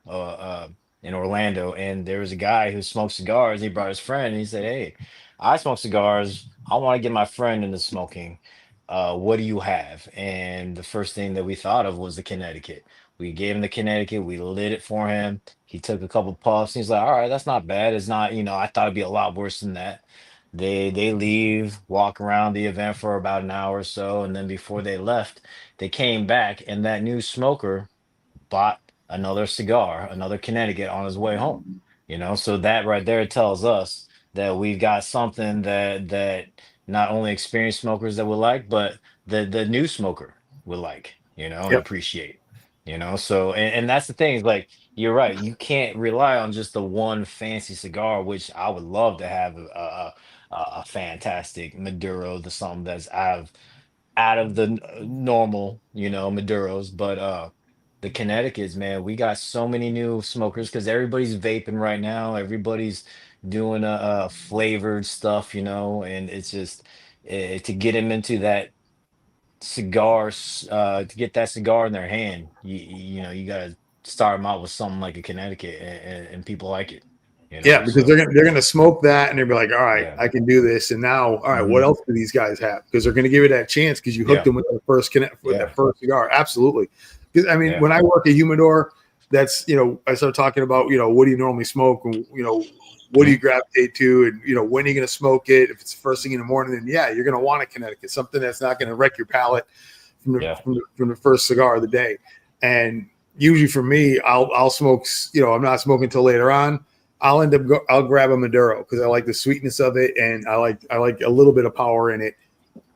in Orlando, and there was a guy who smoked cigars. He brought his friend, and he said, "Hey, I smoke cigars. I want to get my friend into smoking. What do you have?" And the first thing that we thought of was the Connecticut. We gave him the Connecticut. We lit it for him. He took a couple puffs. He's like, "All right, that's not bad. It's not, I thought it'd be a lot worse than that." They leave, walk around the event for about an hour or so, and then before they left, they came back, and that new smoker bought another cigar, another Connecticut on his way home. So that right there tells us that we've got something that not only experienced smokers that will like, but the new smoker will like, and appreciate. So and that's the thing, is like, you're right, you can't rely on just the one fancy cigar, which I would love to have a fantastic Maduro, the something that's out of the normal, Maduros. But the Connecticut's, man, we got so many new smokers because everybody's vaping right now. Everybody's doing flavored stuff, and it's just to get them into that cigars, to get that cigar in their hand, you gotta start them out with something like a Connecticut, and people like it. Because So they're gonna smoke that, and they'll be like, all right, yeah. I can do this. And now, all right, what else do these guys have? Because they're gonna give you that chance because you hooked them with the first that first cigar. Absolutely. Because when I work at Humidor, that's I start talking about what do you normally smoke, and what do you gravitate to, and when are you gonna smoke it? If it's the first thing in the morning, then you're gonna want a Connecticut, something that's not gonna wreck your palate from the first cigar of the day. And usually for me, I'll smoke. I'm not smoking until later on. I'll grab a Maduro because I like the sweetness of it, and I like a little bit of power in it.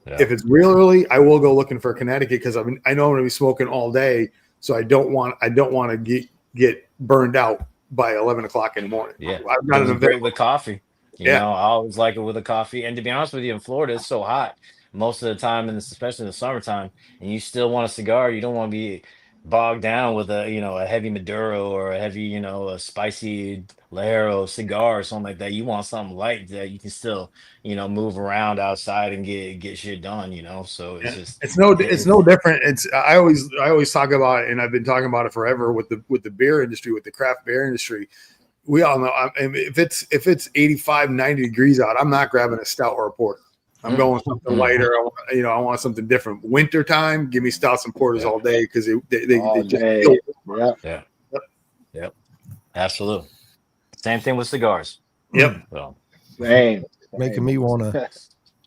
Yeah. If it's real early, I will go looking for a Connecticut because I know I'm going to be smoking all day, so I don't want to get burned out by 11 o'clock in the morning. Yeah, I've got it's great with coffee. I always like it with a coffee. And to be honest with you, in Florida, it's so hot most of the time, and especially in the summertime, and you still want a cigar. You don't want to be bogged down with a heavy Maduro or a heavy a spicy Lajero cigar or something like that. You want something light that you can still move around outside and get shit done. So it's just it's no different. I always talk about it, and I've been talking about it forever with the beer industry, with the craft beer industry. We all know if it's 85, 90 degrees out, I'm not grabbing a stout or a porter. I'm going something lighter. I want something different. Winter time, give me stouts and porters all day because they just Yep. Absolutely. Same thing with cigars. Yep. So same. Making me want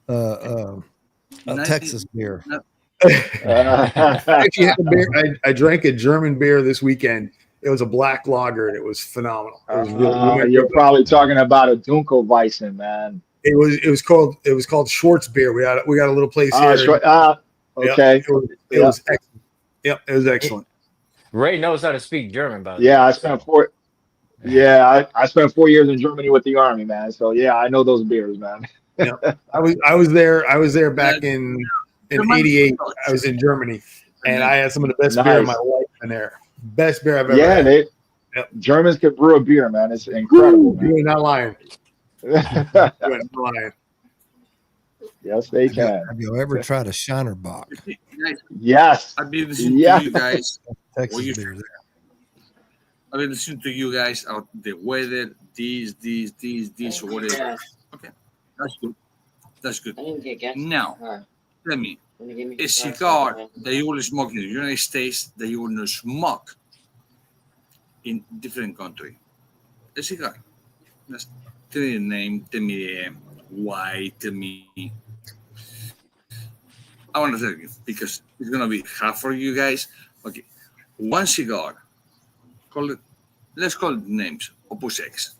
a Texas beer. Actually, had a beer. I drank a German beer this weekend. It was a black lager, and it was phenomenal. It was really you're probably talking about a Dunkelweizen, man. It was called Schwartz beer. We got a little place here. Okay. It was excellent. Yep, it was excellent. Ray knows how to speak German, by the way. Yeah, I spent 4 years in Germany with the Army, man. So I know those beers, man. Yeah, I was there back in '88. I was in Germany, and I had some of the best beer of my life in there. Best beer I've ever had. Germans can brew a beer, man. It's incredible. Man. You're not lying. Yes, they can. Have you ever tried a Shinerbach? Yes. I've been listening to you guys. Texas beer there. I've been listening to you guys out the weather, these, whatever. Okay, that's good. That's good. Now, tell me, a cigar that you will smoke in the United States that you will not smoke in different country. A cigar. Just tell me the name, tell me why, tell me. I want to tell you because it's gonna be hard for you guys. Okay, one cigar. Call it. Let's call it names. Opus X.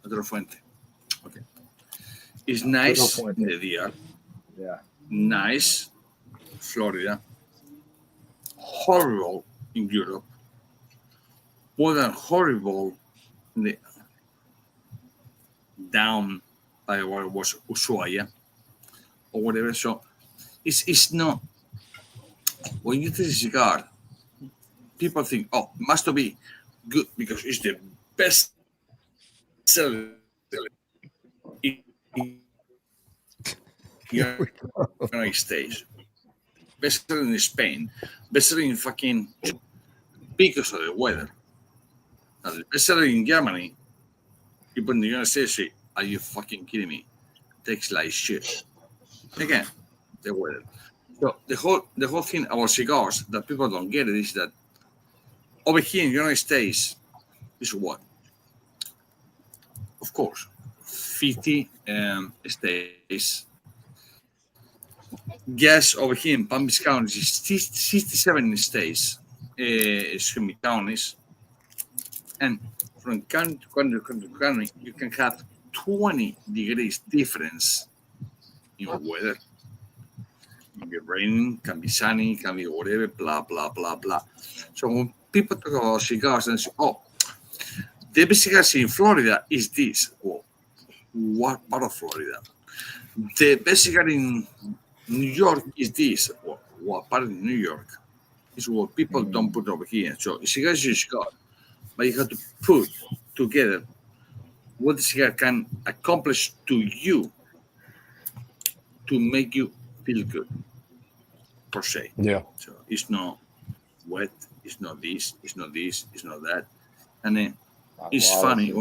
Otro Fuente. Okay. It's nice in the DR. Yeah. Nice, Florida. Horrible in Europe. More than horrible in the down by what it was Ushuaia or whatever. So it's not. When you taste a cigar, people think, oh, must be good because it's the best seller in the United States. Best seller in Spain. Best seller in fucking because of the weather. Now, the best seller in Germany, people in the United States say, are you fucking kidding me? Tastes like shit. Again, the weather. So the whole thing about cigars that people don't get it is that over here in the United States is what? Of course, 50 states. Gas over here in Palm Beach County is 67 states, counties. And from county to county, you can have 20 degrees difference in weather. It can be raining, can be sunny, can be whatever, blah, blah, blah, blah. So when people talk about cigars and say, oh, the best cigars in Florida is this. Well, what part of Florida? The best cigar in New York is this. Well, what part of New York? Is what people don't put over here. So cigar is a cigar, but you have to put together what the cigar can accomplish to you to make you feel good, per se. Yeah. So it's not wet, it's not this, it's not this, it's not that. And then it's funny.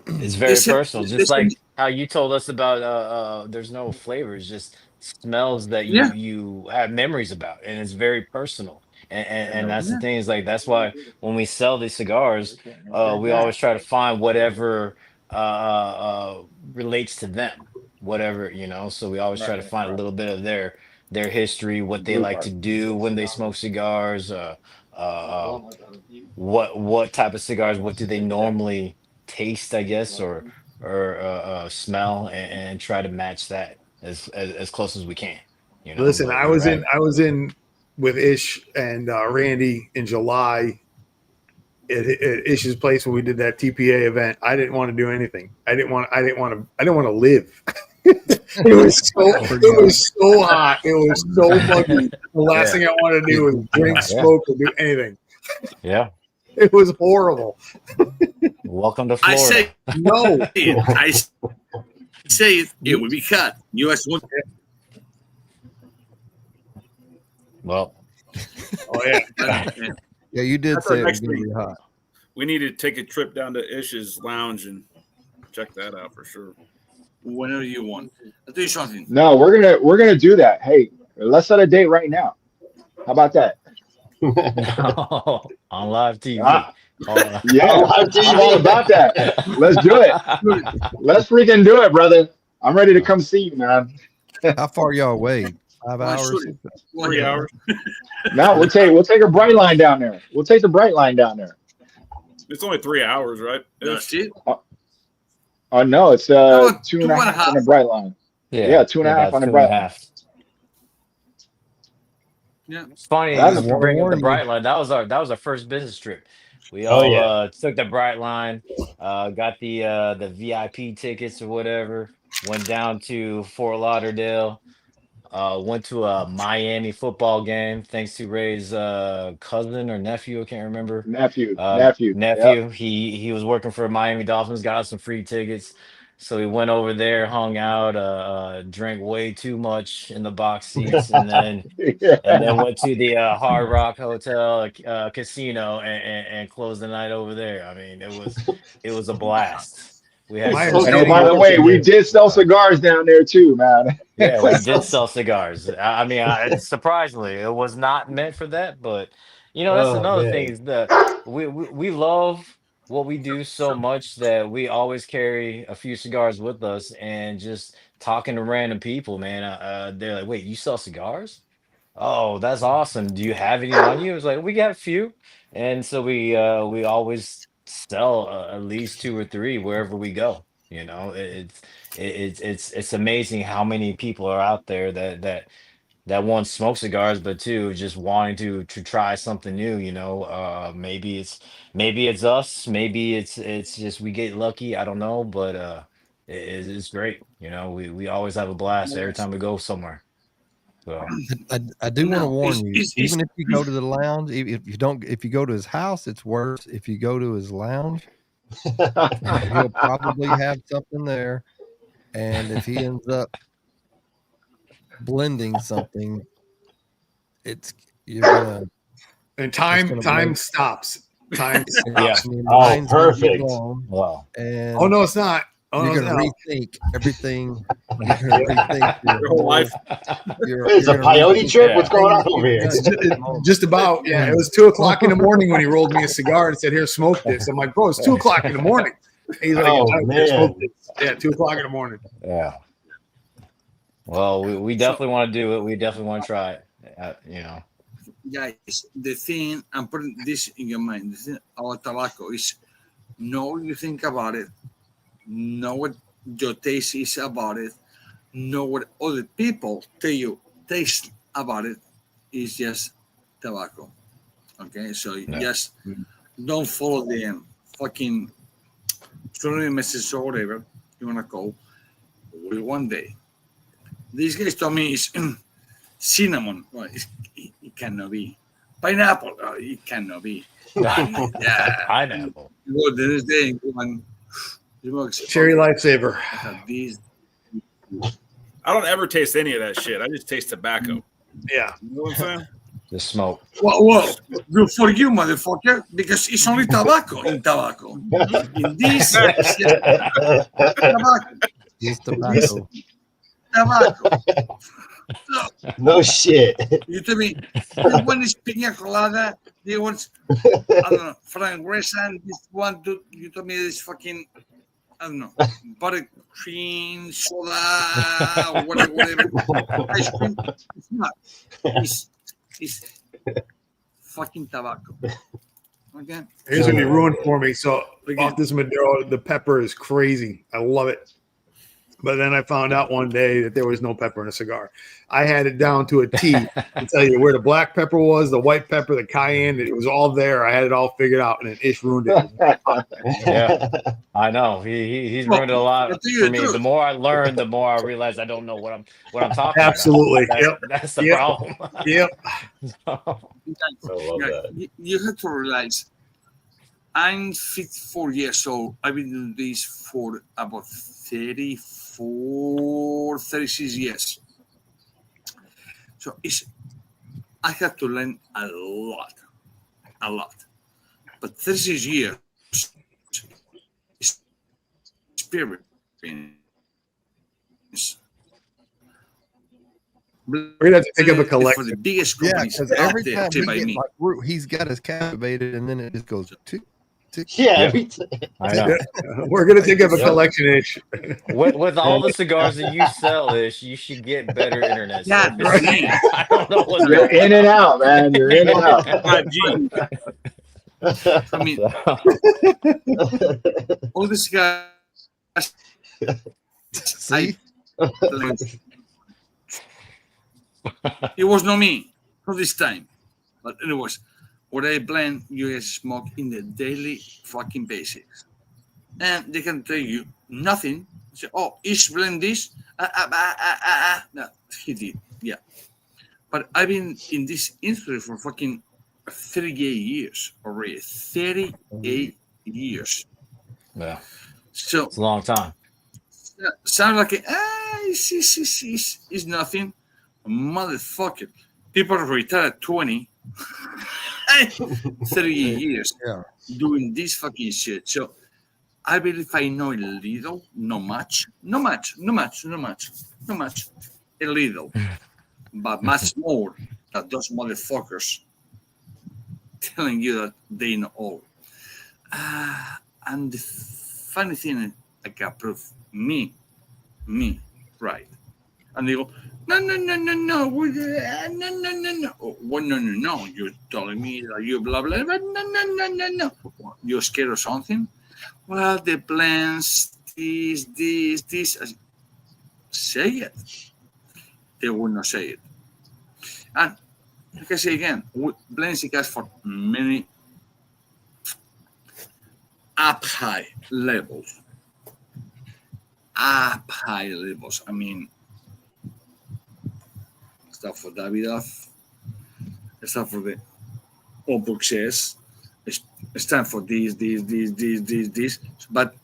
It's very personal. Just like how you told us about there's no flavors, just smells that you have memories about, and it's very personal. And that's the thing is like that's why when we sell these cigars, we always try to find whatever relates to them, whatever, so we always try to find a little bit of their history, what they like to do when they smoke cigars, what type of cigars, what do they normally taste, I guess, or smell, and try to match that as close as we can. Listen, I was in with Ish and Randy in July at Ish's place when we did that TPA event. I didn't want to do anything. I didn't want to live. It was so hot. It was so fucking. The last thing I wanted to do was drink, smoke, or do anything. Yeah. It was horrible. Welcome to Florida. I say no. I say it would be cut. U.S. would. Well. Oh yeah. Yeah, you did say it was going to be hot. We need to take a trip down to Ish's lounge and check that out for sure. Whenever you want. I'll tell you something. No, we're gonna do that. Hey, let's set a date right now. How about that? On live TV. Yeah, I'm all about that. Let's do it. Let's freaking do it, brother. I'm ready to come see you, man. How far y'all away? 5 hours? 3 hours. No, we'll take a bright line down there. We'll take the bright line down there. It's only 3 hours, right? That's it. Oh no, it's 2.5 on the bright line. Yeah, 2.5 on the bright line. Yeah, it's funny to bring up the bright line. That was our first business trip. We all took the bright line, got the VIP tickets or whatever. Went down to Fort Lauderdale. Went to a Miami football game thanks to Ray's cousin or nephew. I can't remember. Nephew. Yep. He was working for Miami Dolphins. Got us some free tickets. So we went over there, hung out, drank way too much in the box seats, and then went to the Hard Rock Hotel casino and closed the night over there. I mean, it was a blast. We had My some And understanding by the was- way, we did sell cigars down there too, man. Yeah, we did sell cigars. I mean, surprisingly, it was not meant for that, but that's Oh another thing man. is that we love what we do so much that we always carry a few cigars with us and just talking to random people, man. They're like, "Wait, you sell cigars? Oh, that's awesome. Do you have any on you?" It was like, "We got a few," and so we always sell at least two or three wherever we go. It's amazing how many people are out there that one smoke cigars, but two just wanting to try something new. Maybe it's us, maybe it's just we get lucky. I don't know, but it's great. We always have a blast every time we go somewhere. So I do want to No, warn you, even if you go to the lounge, if you go to his house, it's worse. If you go to his lounge, he'll probably have something there. And if he ends up blending something, you're gonna And it's time gonna time make stops. Time yeah. stops. your Oh, mind's gonna be perfect. blown, Wow. and Oh no, it's not. Oh, no, you're it's gonna not. rethink everything. You're gonna rethink Your whole life. It's a gonna peyote rethink trip. Yeah. What's going on everything over here? you've done in that moment. Just about, yeah. It was 2:00 in the morning when he rolled me a cigar and said, "Here, smoke this." I'm like, "Bro, it's 2:00 in the morning." And he's like, Oh, "Here, man. smoke this." Yeah, 2:00 in the morning. Yeah. Well, we definitely want to do it. We definitely want to try it. Guys, the thing, I'm putting this in your mind, the thing about tobacco is know what you think about it, know what your taste is about it, know what other people tell you taste about it is just tobacco. Okay, so Yeah. just don't follow the fucking subliminal message or whatever you wanna call. Will one day. These guys told me it's cinnamon. Well, it cannot be. Pineapple. Oh, it cannot be. Yeah. Pineapple. Well, the next day, one Cherry lifesaver. These. I don't ever taste any of that shit. I just taste tobacco. Yeah. You know what I'm saying? The smoke. Well, good for you, motherfucker, because it's only tobacco in tobacco. In this, it's just tobacco. It's tobacco. Tobacco. No shit. You tell me, this one is pina colada, the one's, I don't know, Frank Resan, this one, you told me this fucking, I don't know, butter cream, soda, whatever. Ice cream. It's not. It's fucking tobacco. Okay? Here's gonna be ruined for me. So off this Maduro, the pepper is crazy. I love it. But then I found out one day that there was no pepper in a cigar. I had it down to a T to tell you where the black pepper was, the white pepper, the cayenne. It was all there. I had it all figured out, and then Ish ruined it. Yeah, I know. He's ruined it a lot I'll tell you for the me. truth. The more I learn, the more I realize I don't know what I'm talking Absolutely. about. Yep. That's the Yep. problem. Yep. I love that. You have to realize I'm 54 years old. I've been doing this for about 34, 36 years. So I have to learn a lot. But 36 years experience. We're gonna have to think of a For collection. the biggest Yeah, companies because out every there, time say we by get me. he's got us captivated, and then it just goes tick, tick. Yeah. Yeah. I know. We're gonna think of a Yep. collection, Ish. With all the cigars that you sell, Ish, you should get better internet Yeah, service. right. I don't know what's You're wrong. in and out, man. You're in and out. 5G. I mean, all these guys. See, It was not me, not this time. But anyways, what I blend, you guys smoke in the daily fucking basics. And they can tell you nothing. Say, oh, each blend this. No, he did. Yeah. But I've been in this industry for fucking 38 years already. 38 years. Yeah, So it's a long time. sound like it's nothing. Motherfucker. People retire at 20, 30 years yeah. doing this fucking shit. So I believe I know a little, not much, a little, but much more than those motherfuckers telling you that they know all. And the funny thing, I can prove me, right? And they go, no, no. Oh, well, no. You're telling me that you blah, blah, blah. No. You're scared of something? Well, the plans, this. Say it. They will not say it. And like I say again, we blend cigars for many up high levels. I mean, stuff for Davidoff, stuff for the Obuxes, stand for this, but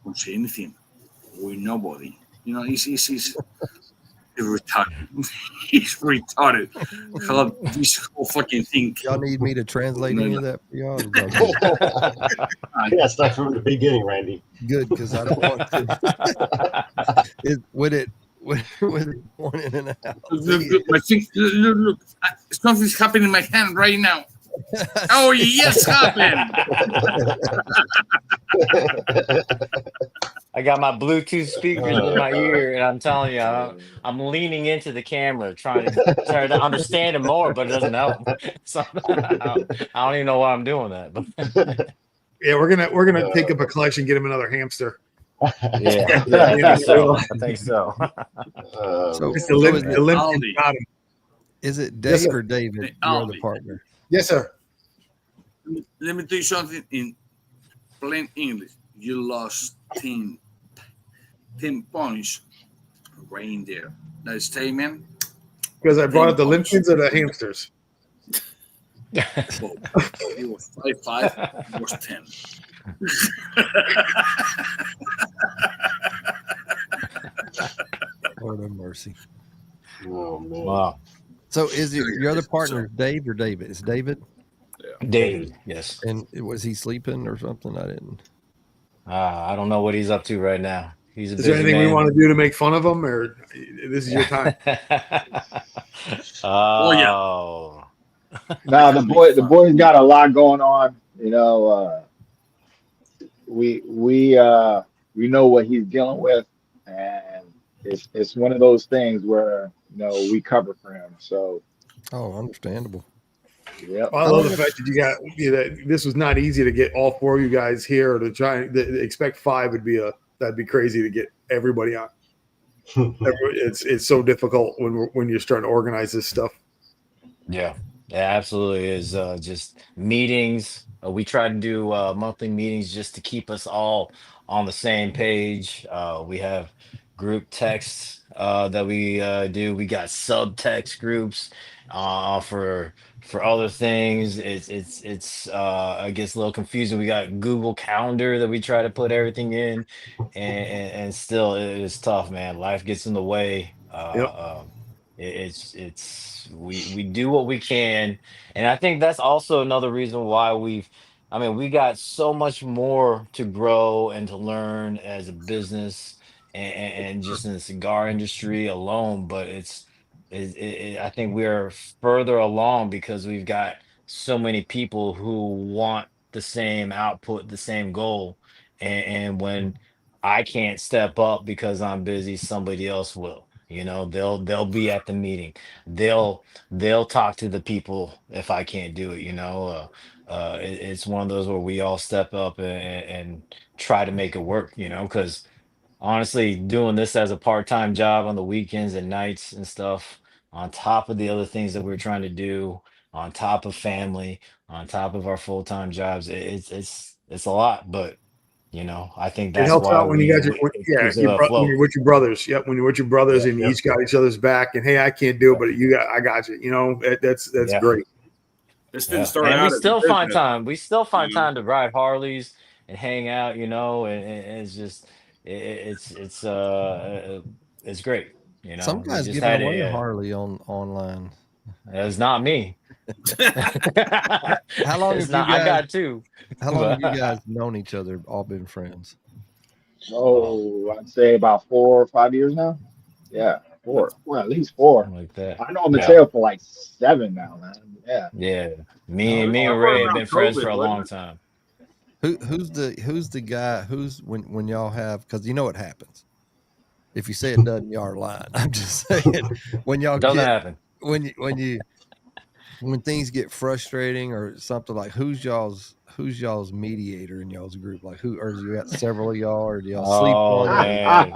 don't say anything with nobody. You know, he's retarded. He's retarded. How this whole fucking thing. Y'all need me to translate any of that for y'all? Yeah, start from the beginning, Randy. Good, because I don't want to. Would it going in and out? Look, something's happening in my hand right now. Oh, yes, happened. I got my Bluetooth speakers in my ear, and I'm telling you, I'm leaning into the camera, trying to understand it more, but it doesn't help. So I don't even know why I'm doing that. But yeah, we're gonna take up a collection, get him another hamster. Yeah, I think so. So it's the limp bottom. Is it Dave or David? You're the partner. Yes, sir. Let me tell you something in plain English. You lost 10 points right in there. That statement. Because I brought up the limpkins or the hamsters. Well, it was 5-5. It was 10. Lord have mercy. Oh man. Wow. So is it your other partner, Dave or David? It's David? Yeah. David, yes. And was he sleeping or something? I didn't. I don't know what he's up to right now. He's a Is there busy anything man. we want to do to make fun of him, or this is your time? Oh. Now the boy's got a lot going on. You know, we know what he's dealing with, and it's one of those things where we cover for him. So, understandable. Yeah, I love the fact that you got this was not easy to get all four of you guys here. To try expect 5 that'd be crazy to get everybody on. It's so difficult when you're starting to organize this stuff. Yeah, it absolutely is. Just meetings. We try to do monthly meetings just to keep us all on the same page. We have group texts that we do. We got subtext groups for other things. It gets a little confusing. We got Google Calendar that we try to put everything in, and still it is tough, man. Life gets in the way. We do what we can, and I think that's also another reason why we got so much more to grow and to learn as a business and just in the cigar industry alone. But I think we're further along because we've got so many people who want the same output, the same goal, and when I can't step up because I'm busy, somebody else will. They'll be at the meeting. They'll talk to the people if I can't do it. It's one of those where we all step up and try to make it work. Because honestly, doing this as a part-time job on the weekends and nights and stuff, on top of the other things that we're trying to do, on top of family, on top of our full-time jobs, it's a lot. But I think It that's helps why out when you got it keeps it when afloat. you're with your brothers. Yep, when you're with your brothers and you each got each other's back. And hey, I can't do it, but I got you. That's great. This didn't start out. And we as still a find business. time. We still find time to ride Harleys and hang out. And it's just it's great. Some We guys just giving had away a a Harley online. It's not me. How long It's have not. you I guys? got two. How long have you guys known each other? All been friends? Oh, I'd say about 4 or 5 years now. Yeah, four. Well, at least 4. Something like that. I know Yeah. Mateo for like 7 now, man. Yeah. Yeah. Oh, Me and Somewhere Ray have around been friends COVID, for a wasn't long it? time. who's the guy who's when y'all have, because you know what happens if you say it doesn't, you are lying. I'm just saying when y'all Doesn't get happen. when things get frustrating or something, like who's y'all's mediator in y'all's group? Like who, or you got several of y'all, or do y'all sleep Oh on it? man.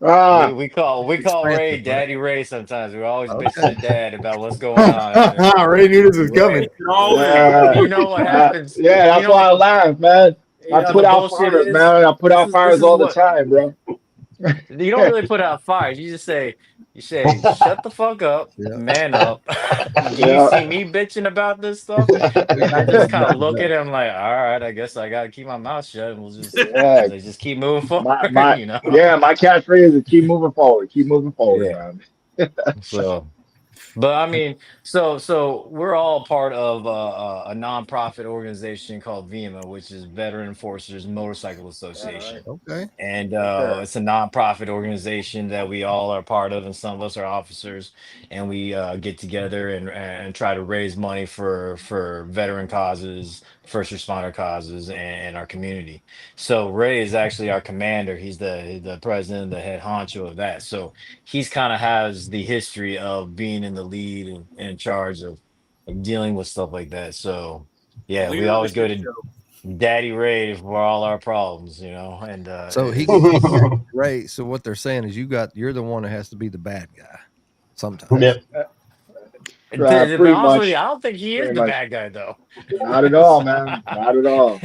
Ah, We call Ray Expansive, right? Daddy Ray sometimes. We're always bitching Okay. to Dad about what's going on out there. Ray knew this was coming. Ray, Always. yeah, you know what happens. yeah, You that's know why what I laugh, man. I the put out bullshit fires, is? man. I put out This fires is all the what time, bro. you don't really put out fires. You just say, shut the fuck up, Yeah. man up. Do you Yeah. see me bitching about this stuff? And I just kind of look at him like, all right, I guess I gotta keep my mouth shut and we'll Yeah. just keep moving forward, My you know? yeah, my catchphrase is keep moving forward. Keep moving forward, Yeah. man. So but I mean, so we're all part of a nonprofit organization called VEMA, which is Veteran Enforcers Motorcycle Association. Okay. And Okay. it's a nonprofit organization that we all are part of, and some of us are officers, and we get together and try to raise money for veteran causes, first responder causes, and our community. So Ray is actually our commander. He's the president, the head honcho of that. So he's kind of has the history of being in the lead and in charge of like, dealing with stuff like that. So yeah, we Leader of the always go shit to show. Daddy Ray for all our problems, and So he it's gets Ray. So what they're saying is you're the one that has to be the bad guy sometimes. Yep. to be Pretty honest with you, much. I don't think he is Pretty the much. bad guy though. Not at all, man. Not at all.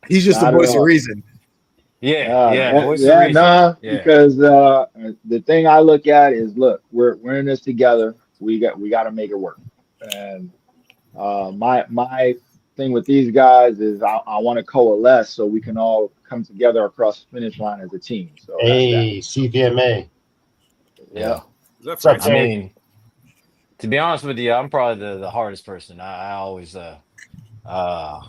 He's just the Not at voice of all. reason. Yeah, voice of Yeah, reason. nah, Yeah, because the thing I look at is, look, we're in this together. We got to make it work. And my thing with these guys is I want to coalesce so we can all come together across the finish line as a team. So that's that. Hey, CPMA. Yeah. yeah. Is that What's up, I Francis? Terry? mean, to be honest with you, I'm probably the hardest person. I always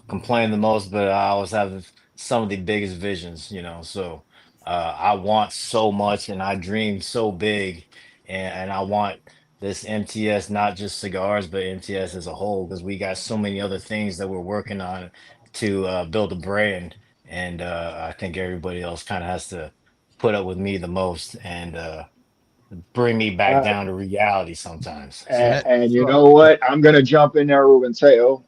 complain the most, but I always have some of the biggest visions. So I want so much and I dream so big, and I want this MTS, not just cigars, but MTS as a whole, because we got so many other things that we're working on to build a brand. And I think everybody else kind of has to put up with me the most and bring me back Uh, down to reality sometimes. And and, So that and you know sucks. what? I'm gonna jump in there, Ruben Teo.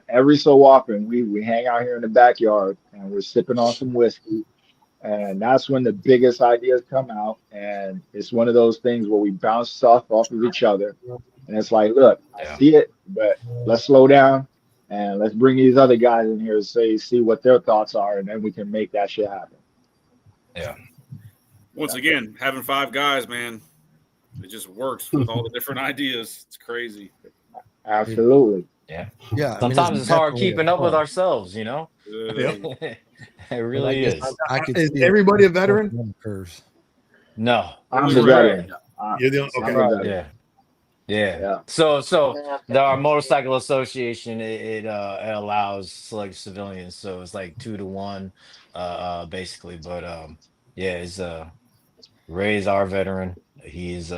Every so often we hang out here in the backyard and we're sipping on some whiskey. And that's when the biggest ideas come out. And it's one of those things where we bounce stuff off of each other. And it's like, look, I yeah, see it, but let's slow down and let's bring these other guys in here to see what their thoughts are, and then we can make that shit happen. yeah. Once again, having 5 guys, man, it just works with all the different ideas. It's crazy. Absolutely. Yeah. Yeah. I mean, Sometimes it's hard definitely keeping up with fun. ourselves. Yep. It But I really guess is. I could Is see it. everybody a veteran? Curves. No. I'm Only the Ray. veteran. You're the I'm okay. the veteran. Yeah. Yeah. Yeah. So our motorcycle association it allows select civilians, so it's like 2 to 1, basically. But yeah, it's Ray's our veteran. He's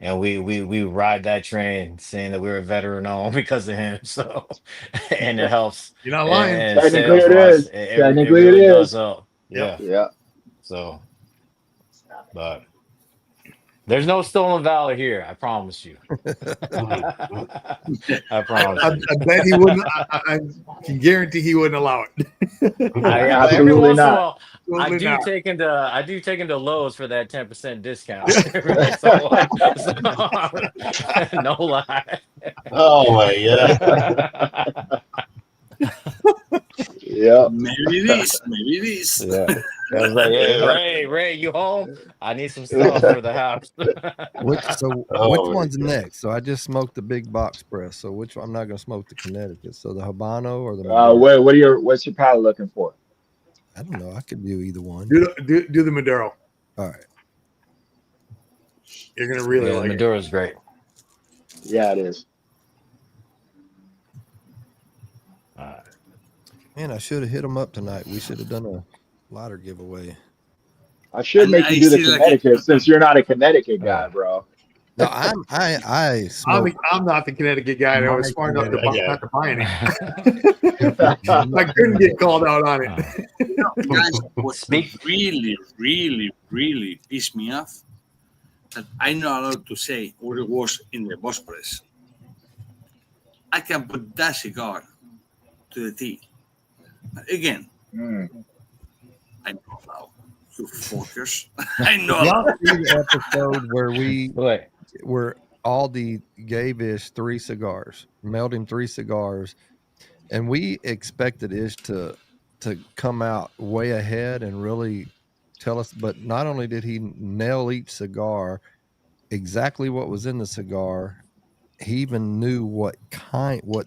and we ride that train saying that we're a veteran on because of him. So and it helps You're not lying. and Technically sales it wise, is. it Technically it really does is. help. Yep. Yeah. Yeah. So but there's no stolen valor here. I promise you. I promise I you. bet he wouldn't. I can guarantee he wouldn't allow it. But every Absolutely once in a not. while, I Totally do not. take into I do take into Lowe's for that 10% discount every once in a while. So, no lie. Oh my god. Yeah. Maybe this, maybe this. Yeah. I was like, hey, Ray, you home? I need some stuff for the house. Which Oh my one's god. next? So I just smoked the big box press. So which one? I'm not gonna smoke the Connecticut. So the Habano or the Maduro? What's your palate looking for? I don't know. I could do either one. Do the Maduro. All right. You're gonna really Yeah, the like it. Maduro's great. Yeah, it is. Man, I should have hit them up tonight. We should have done a lighter giveaway. I should make you do the Connecticut since you're not a Connecticut guy, bro. No, I smoke. I'm not the Connecticut guy. I was smart enough not to buy any. I couldn't get called out on it. Guys, what really, really, really pissed me off that I'm not allowed to say what it was in the boss press. I can put that cigar to the T. Again, I'm not allowed. You fuckers. I know. The episode where Aldi gave Ish 3 cigars, mailed him 3 cigars, and we expected Ish to come out way ahead and really tell us. But not only did he nail each cigar, exactly what was in the cigar, he even knew what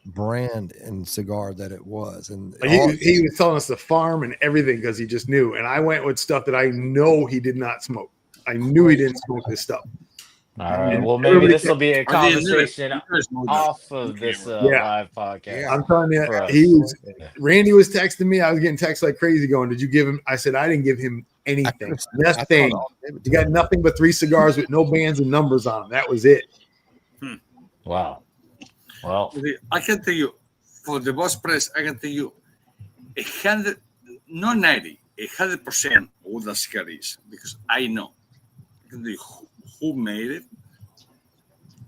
brand and cigar that it was. And he was telling us the farm and everything because he just knew. And I went with stuff that I know he did not smoke. I knew he didn't smoke this stuff. All right. Well, maybe this will be a conversation off of this live podcast. I'm telling you, Randy was texting me. I was getting texts like crazy going, did you give him? I said, I didn't give him anything. Nothing. You got nothing but 3 cigars with no bands and numbers on them. That was it. Wow. Well, I can tell you, for the boss press, I can tell you 100, not 90, 100% all the cigar is, because I know. I can tell you who made it,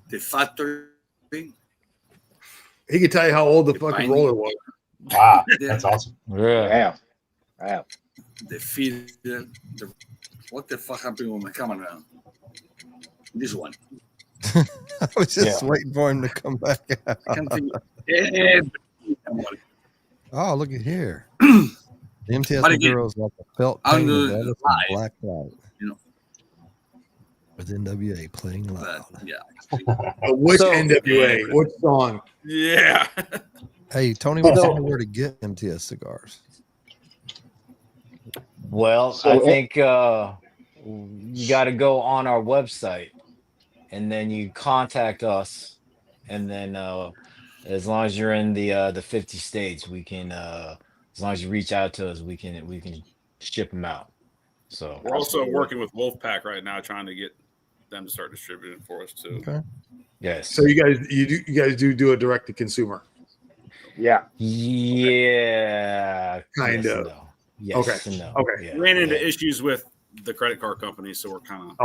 the factory. He could tell you how old the fucking roller was. Wow, that's awesome. Yeah. Wow. The feeder. What the fuck happened with my camera now? This one. I was just waiting for him to come back out. Oh, look at here. The MTS girls like a felt painted with black light. You know. With NWA playing loud. Which NWA? Which song? Yeah. Hey, Tony, what's where to get MTS cigars? Well, I think you got to go on our website. And then you contact us, and then as long as you're in the 50 states, we can as long as you reach out to us, we can ship them out. So we're also working with Wolfpack right now, trying to get them to start distributing for us too. Okay. Yes. So you guys do a direct to consumer. Yeah. Yeah. Kind of. No. Yes. Okay. No. Okay. Yeah. Ran into issues with the credit card company, so we're kind of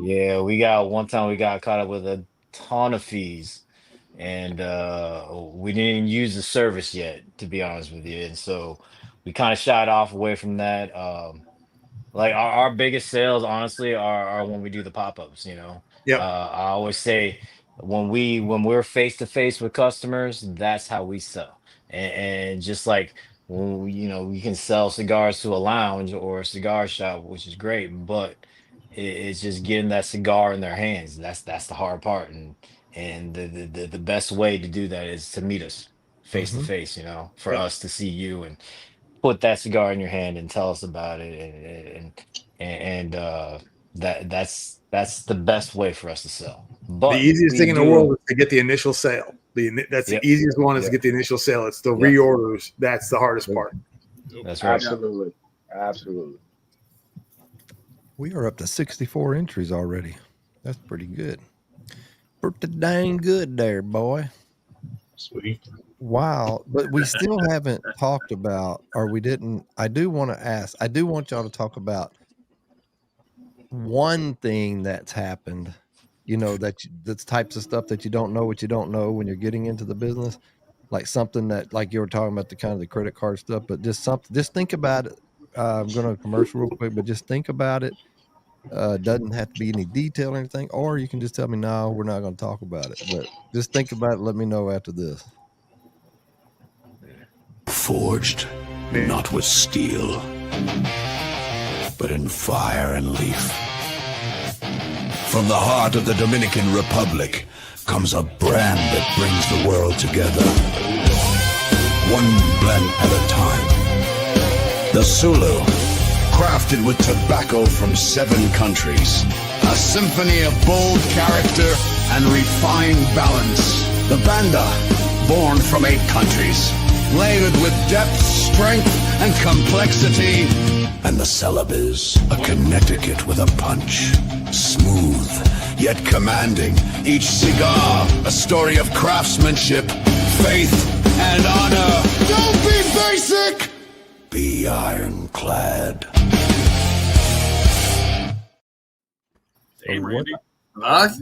yeah. We got one time we got caught up with a ton of fees, and we didn't use the service yet, to be honest with you, and so we kind of shied off away from that. Like our biggest sales, honestly, are when we do the pop-ups. You know, I always say when we're face to face with customers, that's how we sell, and just like. Well, you know, we can sell cigars to a lounge or a cigar shop, which is great, but it's just getting that cigar in their hands. That's the hard part, and the best way to do that is to meet us face to face. You know, for us to see you and put that cigar in your hand and tell us about it, and that's the best way for us to sell. But the easiest thing in the world is to get the initial sale. That's the easiest one is to get the initial sale. It's the reorders. That's the hardest part. That's right. Absolutely. We are up to 64 entries already. That's pretty good. Pretty dang good there, boy. Sweet. Wow. But we still haven't talked about, or we didn't. I do want to ask, I do want y'all to talk about one thing that's happened. You know, that's types of stuff that you don't know what you don't know when you're getting into the business, like something that, like you were talking about, the kind of the credit card stuff, but just think about it. I'm going to commercial real quick, but just think about it. Doesn't have to be any detail or anything, or you can just tell me, no, we're not going to talk about it, but just think about it. Let me know after this. Forged, not with steel, but in fire and leaf. From the heart of the Dominican Republic comes a brand that brings the world together. One blend at a time. The Sulu, crafted with tobacco from 7 countries. A symphony of bold character and refined balance. The Banda, born from 8 countries, layered with depth, strength, and complexity. And the Celebes, a Connecticut with a punch. Smooth, yet commanding. Each cigar, a story of craftsmanship, faith, and honor. Don't be basic! Be ironclad. Damn, Randy. That's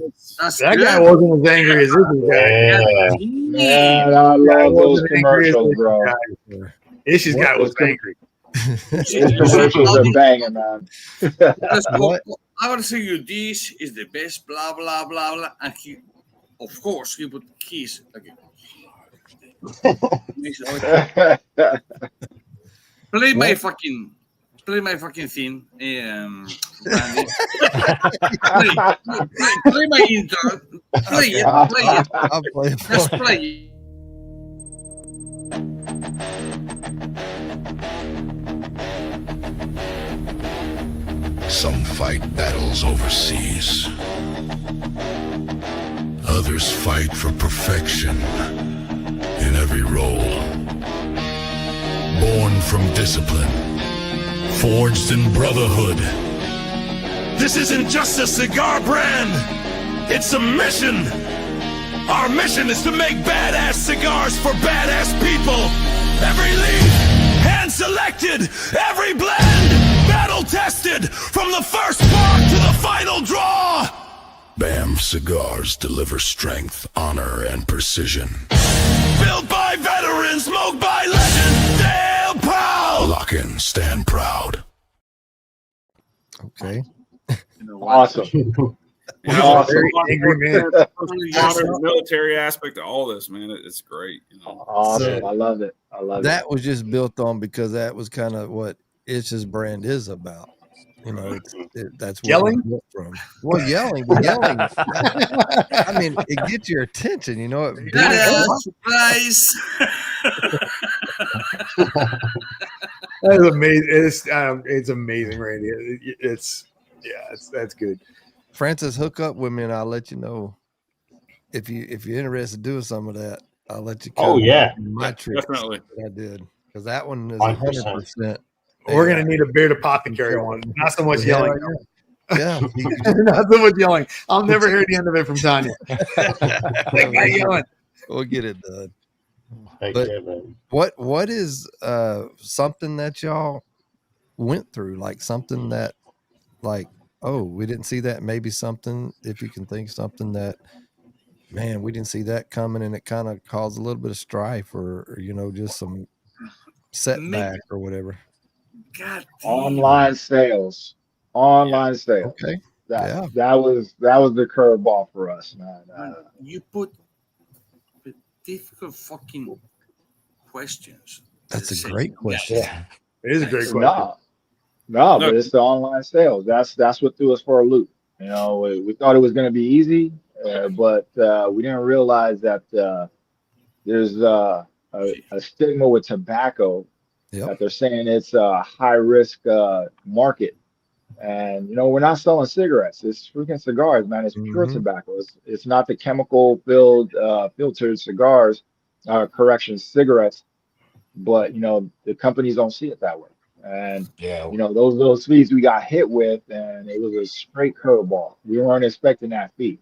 That good. guy wasn't as angry as this guy. Yeah. Man, I love those commercials, bro. Ish's guy was angry. These commercials are banging, man. I want to say you this is the best, blah blah blah blah, and he, of course, he put keys again. Play my fucking thing, Randy. play my intro. Play it. I'll play it. Just play it. Some fight battles overseas. Others fight for perfection in every role. Born from discipline, forged in brotherhood. This isn't just a cigar brand, it's a mission. Our mission is to make badass cigars for badass people. Every leaf, hand-selected, every blend, battle-tested, from the first spark to the final draw. BAM Cigars deliver strength, honor, and precision. Built by veterans, smoked by legends, stand proud. Lock in, stand proud. Okay. Awesome. You know, Awesome. very angry man. the military aspect of all this, man. It's great. You know? Awesome. I love it. I love That was just built on because that was kind of what Itch's brand is about. You know, that's where Yelling? it's built from. Well, yelling. I mean, it gets your attention. You know, Surprise! That is amazing. It's amazing, Randy. That's good. Francis, hook up with me, and I'll let you know if you're interested in doing some of that. I'll let you. Oh, yeah. My tricks Definitely. that I did, because that one is 100%. 100%. We're gonna need a beard apothecary one. Not so much yelling. Yeah, Not so much yelling. I'll never hear the end of it from Tanya. That guy yelling. we'll get it done. Heck But- yeah, man. What is something that y'all went through? Like something that, like, oh, we didn't see that. Maybe something, if you can think something that, man, we didn't see that coming, and it kind of caused a little bit of strife, or just some setback or whatever. God damn. Online sales. Okay. That was the curveball for us, man. You put difficult fucking questions. That's a great question. Yeah. It is a great question. No, but it's the online sales. That's what threw us for a loop. You know, we thought it was going to be easy, but we didn't realize that there's a stigma with tobacco. Yep. That they're saying it's a high risk market. And we're not selling cigarettes. It's freaking cigars, man. It's pure tobacco. It's not the chemical filled filtered cigars, cigarettes. But the companies don't see it that way. And Yeah. those fees we got hit with, and it was a straight curveball. We weren't expecting that fee.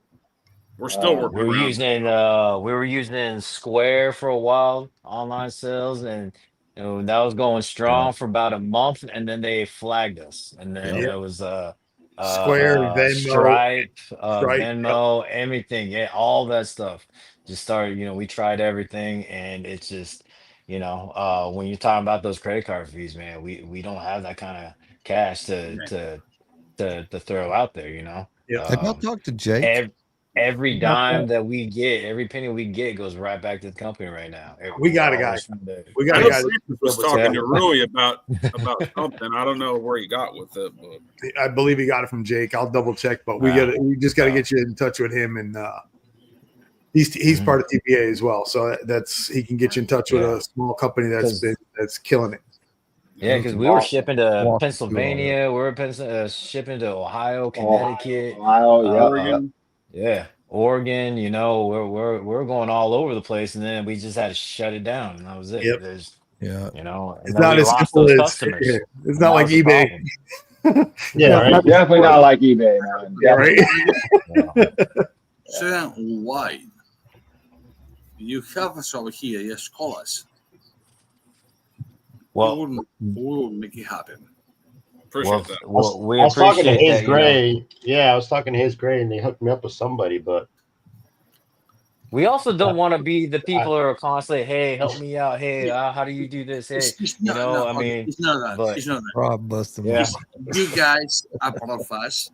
We're still working. We were around. using Square for a while, online sales, and that was going strong for about a month, and then they flagged us, and then it was Square, Venmo, Stripe, Stripe, Venmo, everything, all that stuff. Just started, we tried everything, and it's just, when you're talking about those credit card fees, man, we don't have that kind of cash to throw out there, Yeah. Have y'all talked to Jake? Every dime that we get, every penny we get goes right back to the company right now. We got a guy. We got I a know guy. Francis was talking to Rui about something. I don't know where he got with it, but I believe he got it from Jake. I'll double check, but we just got to get you in touch with him, and he's part of TPA as well. So he can get you in touch with a small company that's killing it. Yeah, because we were shipping to Pennsylvania, we were shipping to Ohio, Connecticut, Ohio, Oregon. Yeah, Oregon, we're going all over the place, and then we just had to shut it down, and that was it. Yep. There's, Yeah. and It's then not we as lost simple those as customers. it's and not that like was the eBay. problem. Yeah, right. Definitely not like eBay, man. Yeah, right. So then why? You have us over here, yes, call us. Well, we will make it happen. Appreciate that. Well, we I was talking to appreciate Hayes that. Gray. Yeah, I was talking to Hayes Gray, and they hooked me up with somebody. But We also don't want to be the people who are constantly, hey, help me out. Hey, how do you do this? Hey, It's not, I mean, it's not that. but It's not that. Rob busted yeah. me. You guys are part of us,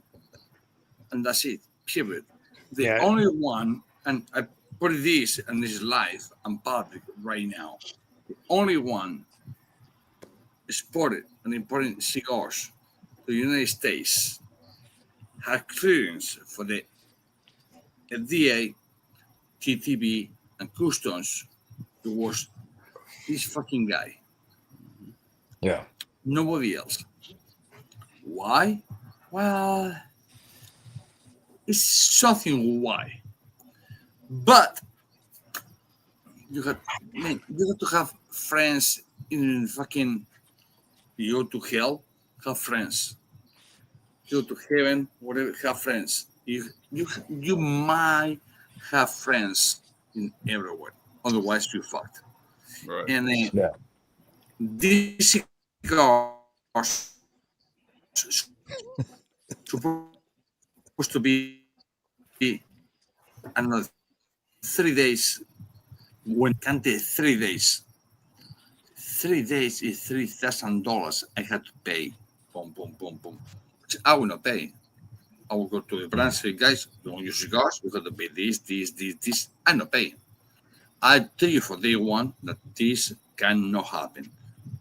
and that's it. Period. The Yeah. only one, and I put this and this is live and public right now. The only one exported and importing cigars to the United States had clearance for the FDA, TTB, and customs. It was this fucking guy. Yeah. Nobody else. Why? Well, it's something why. But you got to have friends in fucking. You go to hell, have friends. You go to heaven, whatever, have friends. You might have friends in everywhere. Otherwise, you're fucked. Right. And Yeah. these cigars supposed to be another 3 days. When can't 3 days? 3 days is $3,000 I had to pay. Boom, boom, boom, boom. Which I will not pay. I will go to the branch and say, guys, don't use cigars. We got to pay this. I'm not paying. I tell you for day one that this cannot happen.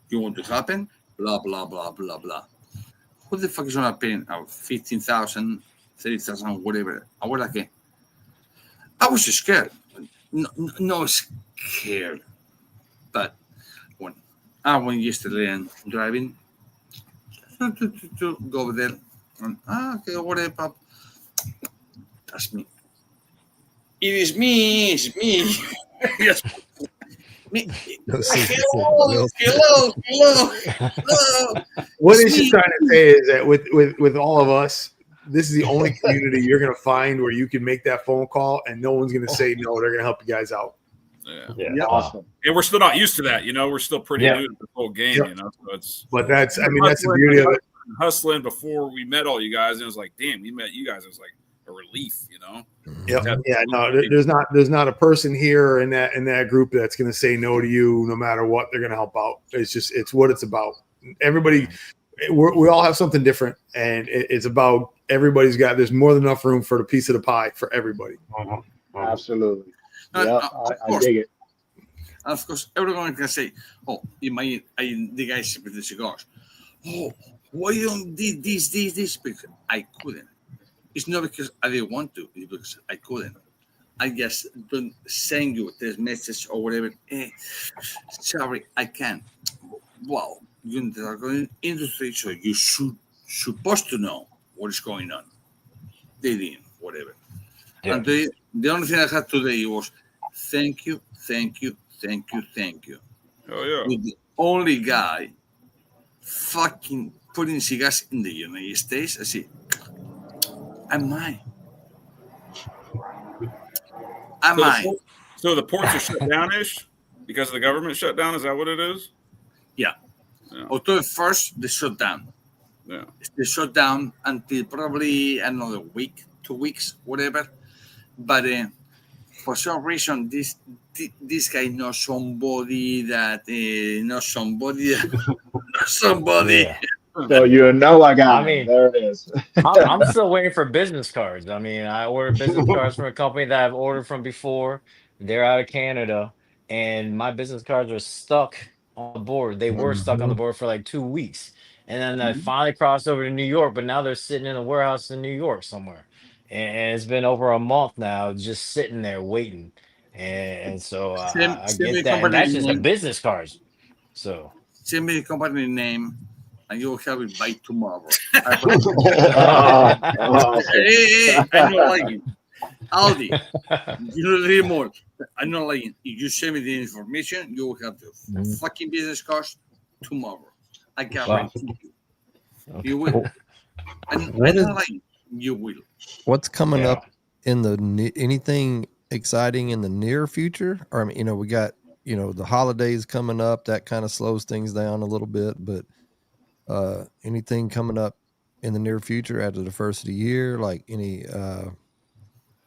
You want to happen? Blah, blah, blah, blah, blah. Who the fuck is going to pay 15,000, 30,000, whatever? I was like, I was scared. No scared. But when I went yesterday and driving to go over there, and okay, whatever. That's me. It is me. It's me. Yes. Me. Hello. What is she trying to say is that with all of us, this is the only community you're going to find where you can make that phone call and no one's going to say no. They're going to help you guys out. Yeah. Awesome. And we're still not used to that, We're still pretty Yeah. new to the whole game, Yep. So it's. But that's the beauty of it. Hustling before we met all you guys, and it was like, damn, we met you guys. It was like a relief, Yep. Yeah. No, there's not a person here in that group that's going to say no to you, no matter what. They're going to help out. It's what it's about. Everybody, we all have something different, and it's about everybody's got. There's more than enough room for the piece of the pie for everybody. Absolutely. Yeah, I dig it. Of course, everyone can say, "Oh, imagine the guys with the cigars. Oh, why you don't did this? Because I couldn't. It's not because I didn't want to. It's because I couldn't. I just don't send you this message or whatever. Sorry, I can't. Well, you're in the industry, so you supposed to know what is going on. They didn't, whatever. Yeah. And the only thing I had today was thank you. Oh yeah. With the only guy fucking putting cigars in the United States, I say, am I? So the ports are shut down-ish because of the government shutdown. Is that what it is? Yeah. October 1st, they shut down. Yeah. They shut down until probably another week, 2 weeks, whatever. But for some reason, this guy knows somebody that knows somebody. Yeah. So I got I mean, there it is. I'm still waiting for business cards. I mean, I ordered business cards from a company that I've ordered from before. They're out of Canada, and my business cards are stuck on the board. They were stuck on the board for like 2 weeks, and then I finally crossed over to New York. But now they're sitting in a warehouse in New York somewhere, and it's been over a month now, just sitting there waiting. And so I get that, and that's just the business cards. So send me the company name, and you will have it by tomorrow. I know like it. Aldi, you need more. I'm not lying. If you send me the information, you will have the Mhm. fucking business cards tomorrow. I Wow. guarantee you. You will. I'm What is not lying. You will. what's coming Yeah. up in the anything exciting in the near future? Or I mean, we got the holidays coming up. That kind of slows things down a little bit. But anything coming up in the near future after the first of the year? Like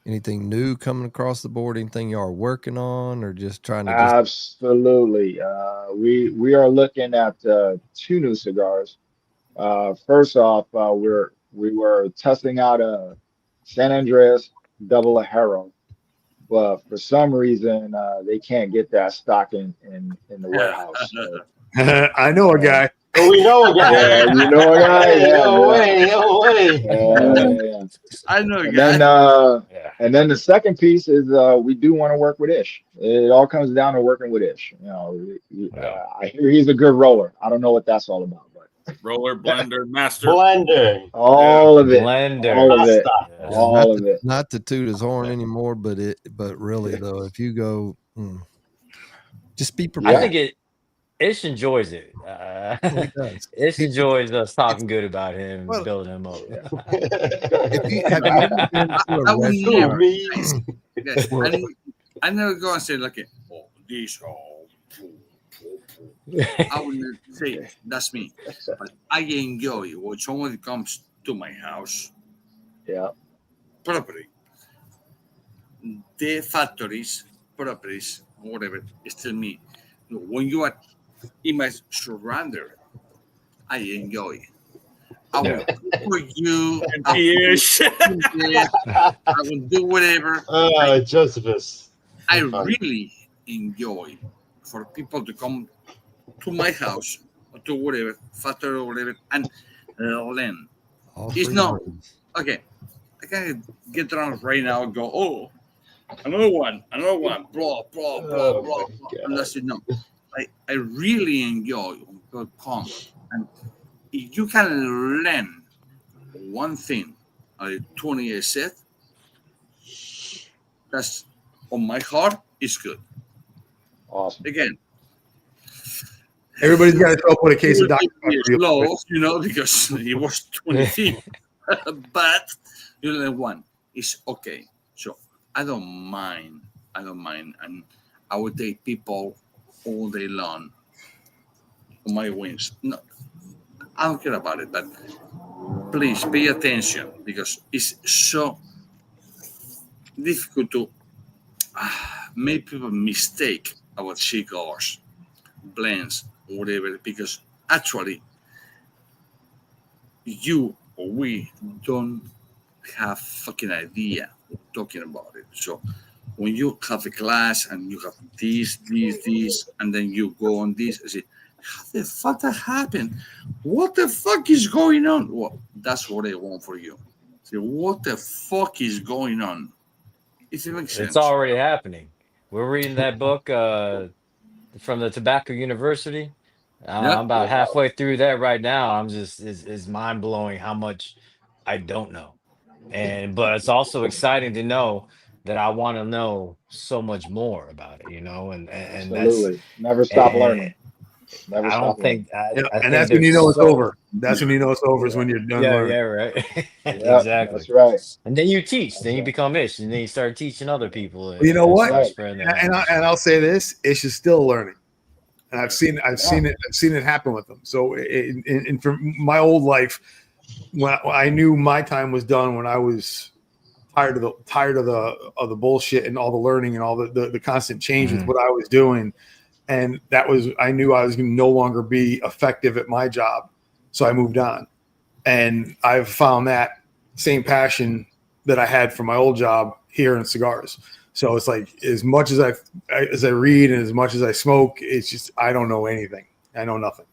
anything new coming across the board? Anything y'all are working on, or just trying to just Absolutely. We are looking at two new cigars. First off, we were testing out a San Andreas Double Ajero, but for some reason they can't get that stock in the warehouse. So, I know a guy. Oh, we know a guy. yeah, you know what I? Hey, Yeah, no yeah. way, no way. Yeah. I know, And guys. then Yeah. and then the second piece is we do want to work with Ish. It all comes down to working with Ish. Yeah. I hear he's a good roller. I don't know what that's all about, but Roller, blender, master. Blender. all of it, Blender. all of it, Pasta. Yes. all of it. not to toot his horn anymore, but really though, if you go, just be I prepared. think Ish enjoys it. He does. Ish He- enjoys us talking good about him, Well- building him up. If you have you ever been to I a would restaurant? never. Me. Yes, Well- I never go and say like, oh, this, oh, I would never say that's me. But I enjoy when someone comes to my house Yeah, property. The factories, properties, whatever, it's still me. When you are in my surrender, I enjoy. I will Yeah. cook for you. I Yes. will do whatever. Josephus. I really enjoy for people to come to my house or to whatever factory or whatever and learn. All It's three not words. okay. I can get drunk right now and go, oh, another one, blah, blah, blah, Oh, blah, my blah. God. And that's it. No, I really enjoy when people come. And if you can learn one thing out of 20 years set, that's on my heart is good. awesome. Again, Everybody's got to show up with a case of Dr. Pepper it's real low, quick. because it was 20 feet. But you know one, it's okay. So I don't mind. And I would take people all day long on my wings. No, I don't care about it, but please pay attention because it's so difficult to make people mistake about cigars, blends, whatever, because actually you or we don't have fucking idea talking about it. So when you have a class and you have this, and then you go on this, I say, how the fuck that happened? What the fuck is going on? Well, that's what I want for you. Say, what the fuck is going on? If it makes sense. It's already happening. We're reading that book from the Tobacco University. Yeah. I'm about halfway through that right now. I'm just it's mind blowing how much I don't know, but it's also exciting to know that I want to know so much more about it. And that's Absolutely. Never stop and learning. Never I stop don't learning. think I, Yeah, I and think that's when there's you know it's so over. That's when you know it's over is when you're done yeah learning. right Yeah, exactly. that's right. And then you teach, That's then you right. become Ish, and then you start teaching other people, Well, you know and what? start Right. spreading And, that and, I, knowledge. and I'll say this: Ish is still learning, and I've seen it happen with them. So, in from my old life, when I knew my time was done, when I was tired of the bullshit and all the learning and all the constant change with what I was doing, and I knew I was going to no longer be effective at my job, so I moved on, and I've found that same passion that I had for my old job here in cigars. So it's like as much as I read and as much as I smoke, it's just I don't know anything. I know nothing,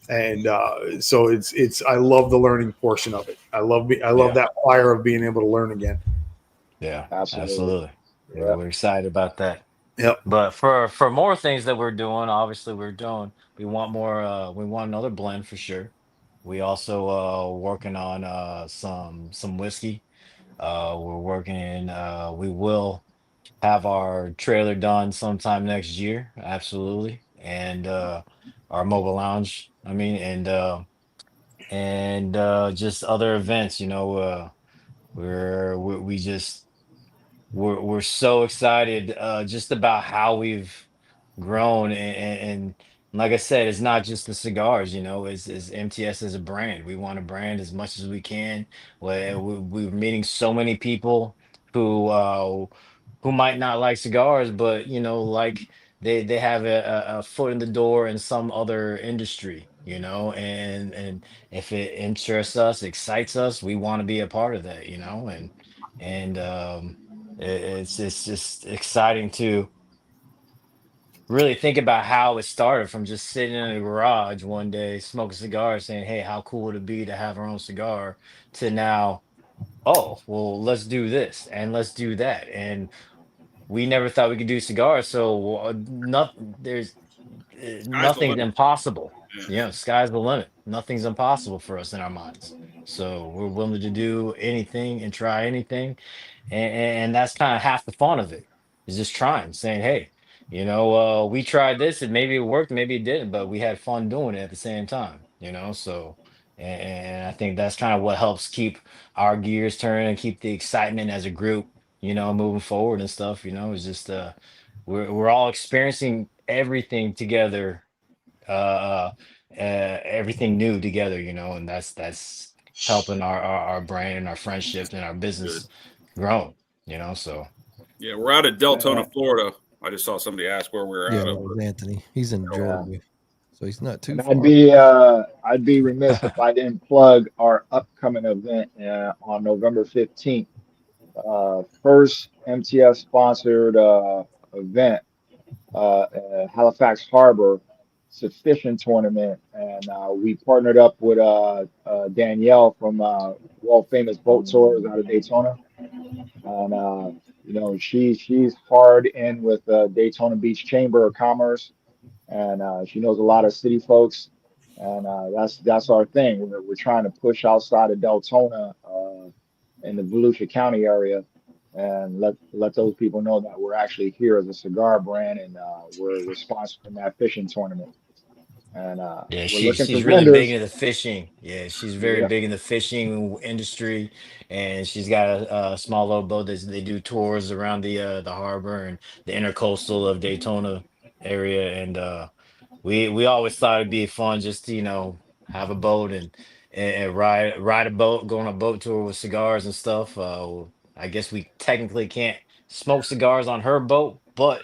and so it's I love the learning portion of it. I love Yeah. that fire of being able to learn again. Yeah, Absolutely. absolutely. Yeah. We're excited about that. Yep. But for more things that we're doing, obviously we want more we want another blend for sure. We also working on some whiskey. We're working. We will have our trailer done sometime next year, absolutely, and our mobile lounge. I mean, and just other events. You know, we just we're so excited just about how we've grown and like I said, it's not just the cigars, you know, it's MTS as a brand. We want to brand as much as we can. We're meeting so many people who who might not like cigars, but you know, like they have a foot in the door in some other industry, you know, and if it interests us, excites us, we want to be a part of that, you know, and it's just exciting to really think about how it started from just sitting in a garage one day smoking cigars saying, hey, how cool would it be to have our own cigar, to now, oh well, let's do this and let's do that. And we never thought we could do cigars, so nothing there's Sky's the nothing's limit. impossible. Yeah. Yeah, sky's the limit. Nothing's impossible for us in our minds, so we're willing to do anything and try anything, and that's kind of half the fun of it, is just trying, saying, hey, you know, we tried this and maybe it worked, maybe it didn't, but we had fun doing it at the same time, you know. So and I think that's kind of what helps keep our gears turning and keep the excitement as a group, you know, moving forward and stuff, you know. It's just we're all experiencing everything together, everything new together, you know, and that's helping our brand and our friendships and our Good. business grow, you know. So Yeah, we're out of Deltona, Yeah, Florida. I just saw somebody ask where we're Yeah, out that of. was Anthony. He's in yeah. Georgia, so he's not too And far. I'd be remiss if I didn't plug our upcoming event on November 15th. First MTS sponsored event, Halifax Harbor. It's a fishing tournament, and we partnered up with Danielle from world famous boat tours out of Daytona, and you know she's hard in with Daytona Beach Chamber of Commerce, and she knows a lot of city folks, and that's our thing. We're trying to push outside of Deltona in the Volusia County area, and let those people know that we're actually here as a cigar brand, and we're sponsoring that fishing tournament, and yeah, we're looking for she's really big vendors. into the fishing. Yeah, she's very Yeah, big in the fishing industry, and she's got a small little boat that they do tours around the harbor and the intercoastal of Daytona area. And we always thought it'd be fun just to, you know, have a boat and ride a boat, go on a boat tour with cigars and stuff. I guess we technically can't smoke cigars on her boat, but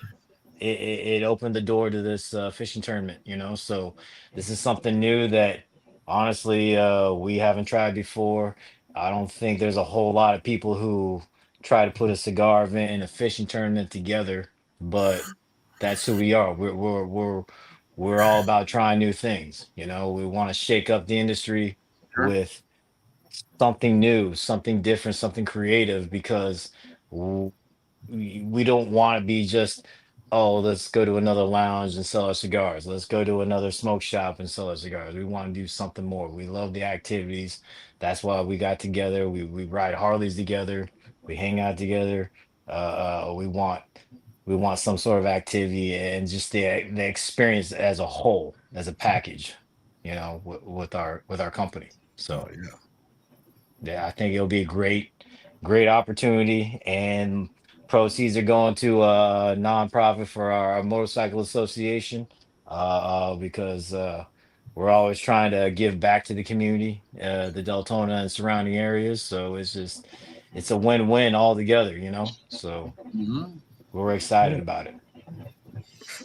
it opened the door to this fishing tournament, you know. So this is something new that honestly we haven't tried before. I don't think there's a whole lot of people who try to put a cigar event and a fishing tournament together, but that's who we are. We're all about trying new things, you know. We want to shake up the industry Sure. with something new, something different, something creative, because we don't want to be just, oh, let's go to another lounge and sell our cigars. Let's go to another smoke shop and sell our cigars. We want to do something more. We love the activities. That's why we got together. We ride Harleys together. We hang out together. We want some sort of activity and just the experience as a whole, as a package, you know, with our company. Oh So yeah. yeah, I think it'll be a great opportunity, and proceeds are going to a nonprofit for our motorcycle association, because we're always trying to give back to the community, the Deltona and surrounding areas. So it's a win-win altogether, you know. So Mhm. we're excited Yeah. about it.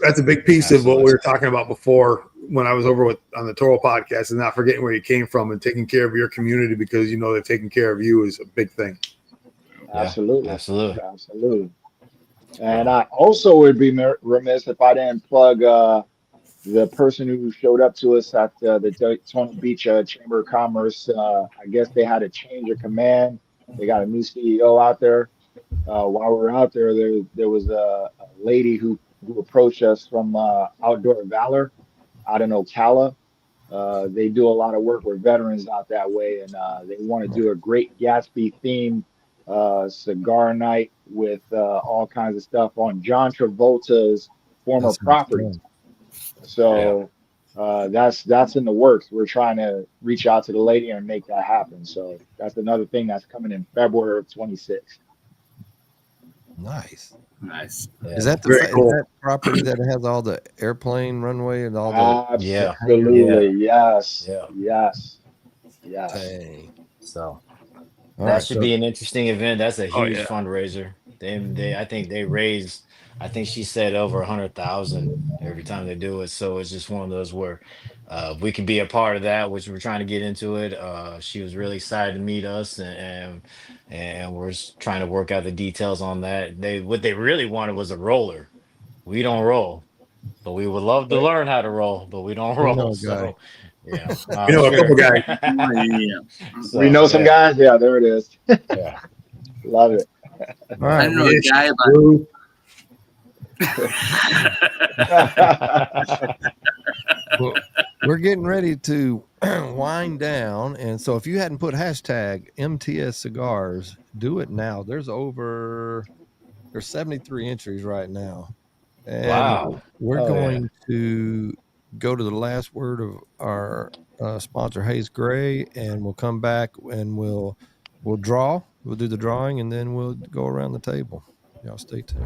That's a big piece of what we Absolutely. were talking about before when I was over with on the Toro podcast, and not forgetting where you came from and taking care of your community because you know they're taking care of you is a big thing. Yeah, absolutely, absolutely. absolutely. And So I also would be remiss if I didn't plug the person who showed up to us at the Daytona Beach Chamber of Commerce. I guess they had a change of command. They got a new CEO out there. While we were out there, there was a lady who approached us from Outdoor Valor out in Ocala. They do a lot of work with veterans out that way, and they want to do a Great Gatsby theme cigar night with all kinds of stuff on John Travolta's former property. So that's in the works. We're trying to reach out to the lady and make that happen. So that's another thing that's coming in February of 26. Nice. Nice. Yeah. Is that Very cool. is that property that has all the airplane runway and all the Yeah. Absolutely. Yes. Yeah. Yes. Yes. Dang. So All that right, should so be an interesting event. That's a huge yeah. fundraiser. I think they raise, I think she said over 100,000 every time they do it. So it's just one of those where we can be a part of that, which we're trying to get into it. She was really excited to meet us, and we're just trying to work out the details on that. What they really wanted was a roller. We don't roll, but we would love to learn how to roll, but we don't we know roll. a guy. So yeah, You know, a couple guys. Yeah. So, We know some yeah, guys. Yeah, there it is. yeah. Love it. All I right, know a guy, but Blue. well, we're getting ready to wind down, and so if you hadn't put hashtag MTS Cigars, do it now. There's 73 entries right now, and Wow. we're Oh, yeah. going to go to the last word of our sponsor, Hayes Gray, and we'll come back and we'll draw. We'll do the drawing, and then we'll go around the table. Y'all stay tuned.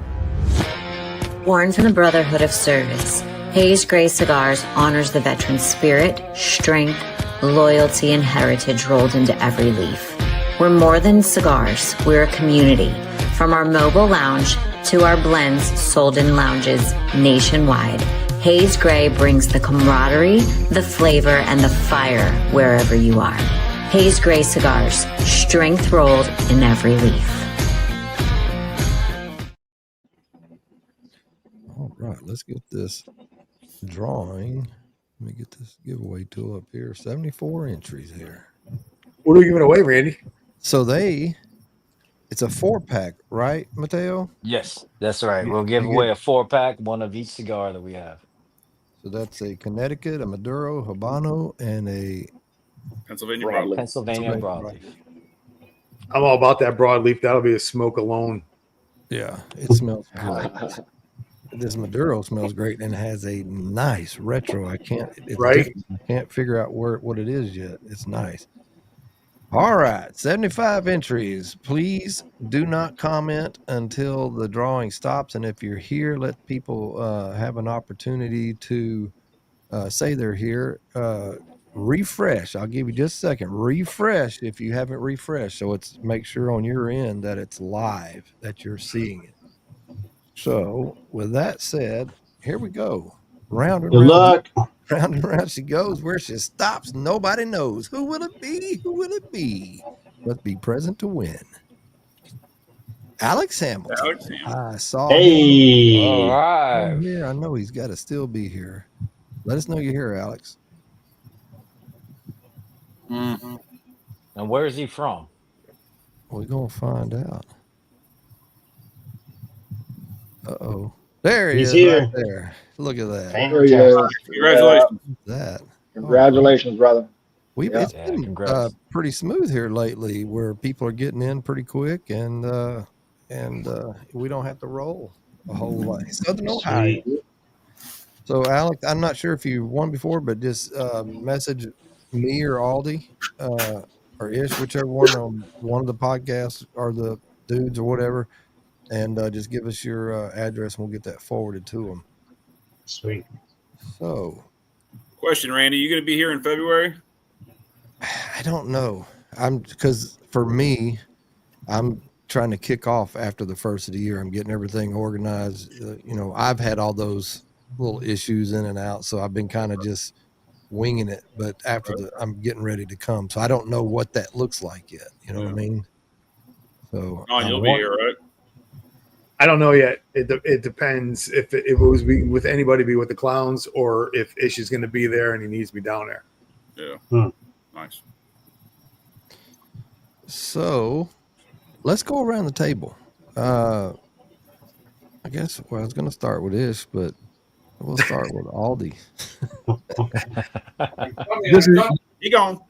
Born from the brotherhood of service, Hayes Gray Cigars honors the veteran's spirit, strength, loyalty, and heritage rolled into every leaf. We're more than cigars. We're a community. From our mobile lounge to our blends sold in lounges nationwide, Hayes Gray brings the camaraderie, the flavor, and the fire wherever you are. Hayes Gray Cigars, strength rolled in every leaf. All right, let's get this drawing. Let me get this giveaway tool up here. 74 entries here. What are we giving away, Randy? So it's a 4-pack, right, Mateo? Yes, that's right. We'll give away a 4-pack, one of each cigar that we have. So that's a Connecticut, a Maduro, Habano, and a Pennsylvania Broadleaf. Pennsylvania broadleaf. I'm all about that broadleaf. That'll be a smoke alone. Yeah, it smells great. This Maduro smells great and has a nice retro. It's Right? different. I can't figure out what it is yet. It's nice. All right, 75 entries. Please do not comment until the drawing stops. And if you're here, let people have an opportunity to say they're here. Refresh. I'll give you just a second. Refresh if you haven't refreshed. So make sure on your end that it's live, that you're seeing it. So with that said, here we go. Round and Good round. luck. Round and round she goes. Where she stops, nobody knows. Who will it be? Who will it be? Let's be present to win. Alex Hamilton. Alex Hamilton. I saw Hey. All right. him here. I know he's got to still be here. Let us know you're here, Alex. Mhm. And where is he from? We're going to find out. Uh-oh. There he He's is here. right there. Look at that. There he is. Congratulations. That. Congratulations, brother. It's Yeah, been congrats. pretty smooth here lately, where people are getting in pretty quick, and we don't have to roll a whole lot. Southern Ohio. Sweet. So, Alex, I'm not sure if you won before, but just message me or Aldi or Ish, whichever one on one of the podcasts or the dudes or whatever, and just give us your address, and we'll get that forwarded to them. Sweet. So, Question, Randy, you going to be here in February? I don't know. Because for me, I'm trying to kick off after the first of the year. I'm getting everything organized. I've had all those little issues in and out, so I've been kind of just winging it. But I'm getting ready to come, so I don't know what that looks like yet. You know what I mean? So, Oh, you'll be here, right? I don't know yet. It depends if it was with anybody, be with the clowns, or if Ish is going to be there and he needs me down there. Yeah. Nice. So let's go around the table. I guess I was going to start with Ish, but we'll start with Aldi. This is You gone.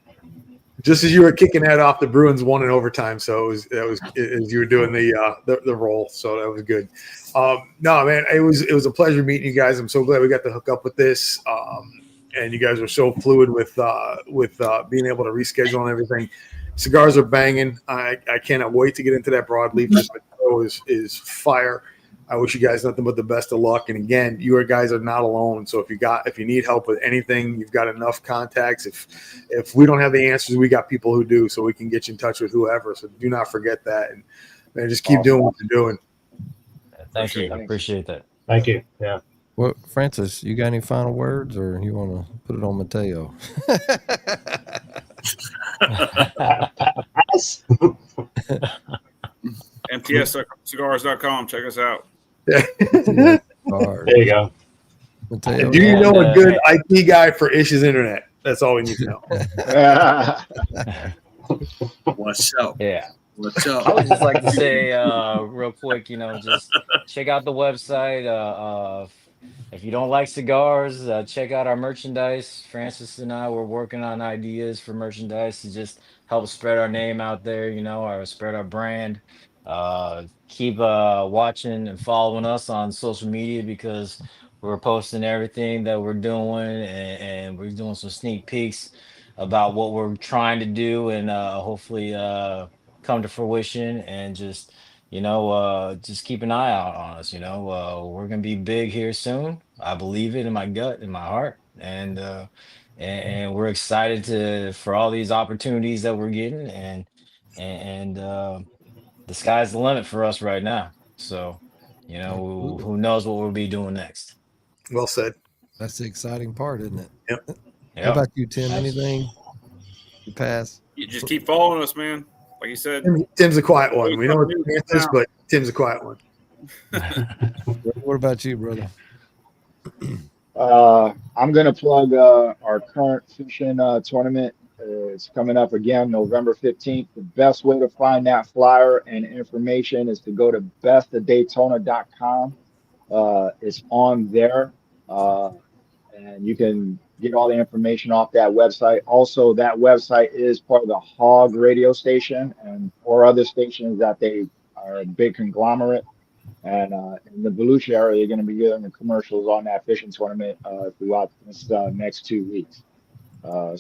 Just as you were kicking that off, the Bruins won in overtime. So as you were doing the roll. So that was good. No, man, it was a pleasure meeting you guys. I'm so glad we got to hook up with this. And you guys are so fluid with being able to reschedule and everything. Cigars are banging. I cannot wait to get into that broadleaf. This is fire. I wish you guys nothing but the best of luck. And again, you guys are not alone. So if you need help with anything, you've got enough contacts. If we don't have the answers, we got people who do, so we can get you in touch with whoever. So do not forget that, and man, just keep doing what you're doing. Thank you. I appreciate that. Thank you. Yeah. Well, Francis, you got any final words, or you want to put it on Mateo? MTScigars.com. Check us out. Yeah. There you go. Mateo, Do you know a good IT guy for Ish's Internet? That's all we need to know. What's up? Yeah. What's up? I would just like to say real quick, just check out the website. If you don't like cigars, check out our merchandise. Francis and I were working on ideas for merchandise to just help spread our name out there, or spread our brand. Keep watching and following us on social media, because we're posting everything that we're doing, and we're doing some sneak peeks about what we're trying to do, and hopefully come to fruition. And just just keep an eye out on us. We're gonna be big here soon. I believe it in my gut, in my heart, and we're excited for all these opportunities that we're getting, and the sky's the limit for us right now. So, who knows what we'll be doing next. Well said. That's the exciting part, isn't it? Yep. How about you, Tim? Anything? You pass? You just keep following us, man. Like you said, Tim's a quiet one. We know what the answer is, but Tim's a quiet one. What about you, brother? I'm going to plug our current fishing tournament. It's coming up again November 15th. The best way to find that flyer and information is to go to bestofdaytona.com. It's on there, and you can get all the information off that website. Also, that website is part of the Hog radio station and 4 other stations that they are a big conglomerate. And in the Volusia area, you're going to be getting the commercials on that fishing tournament throughout this next 2 weeks.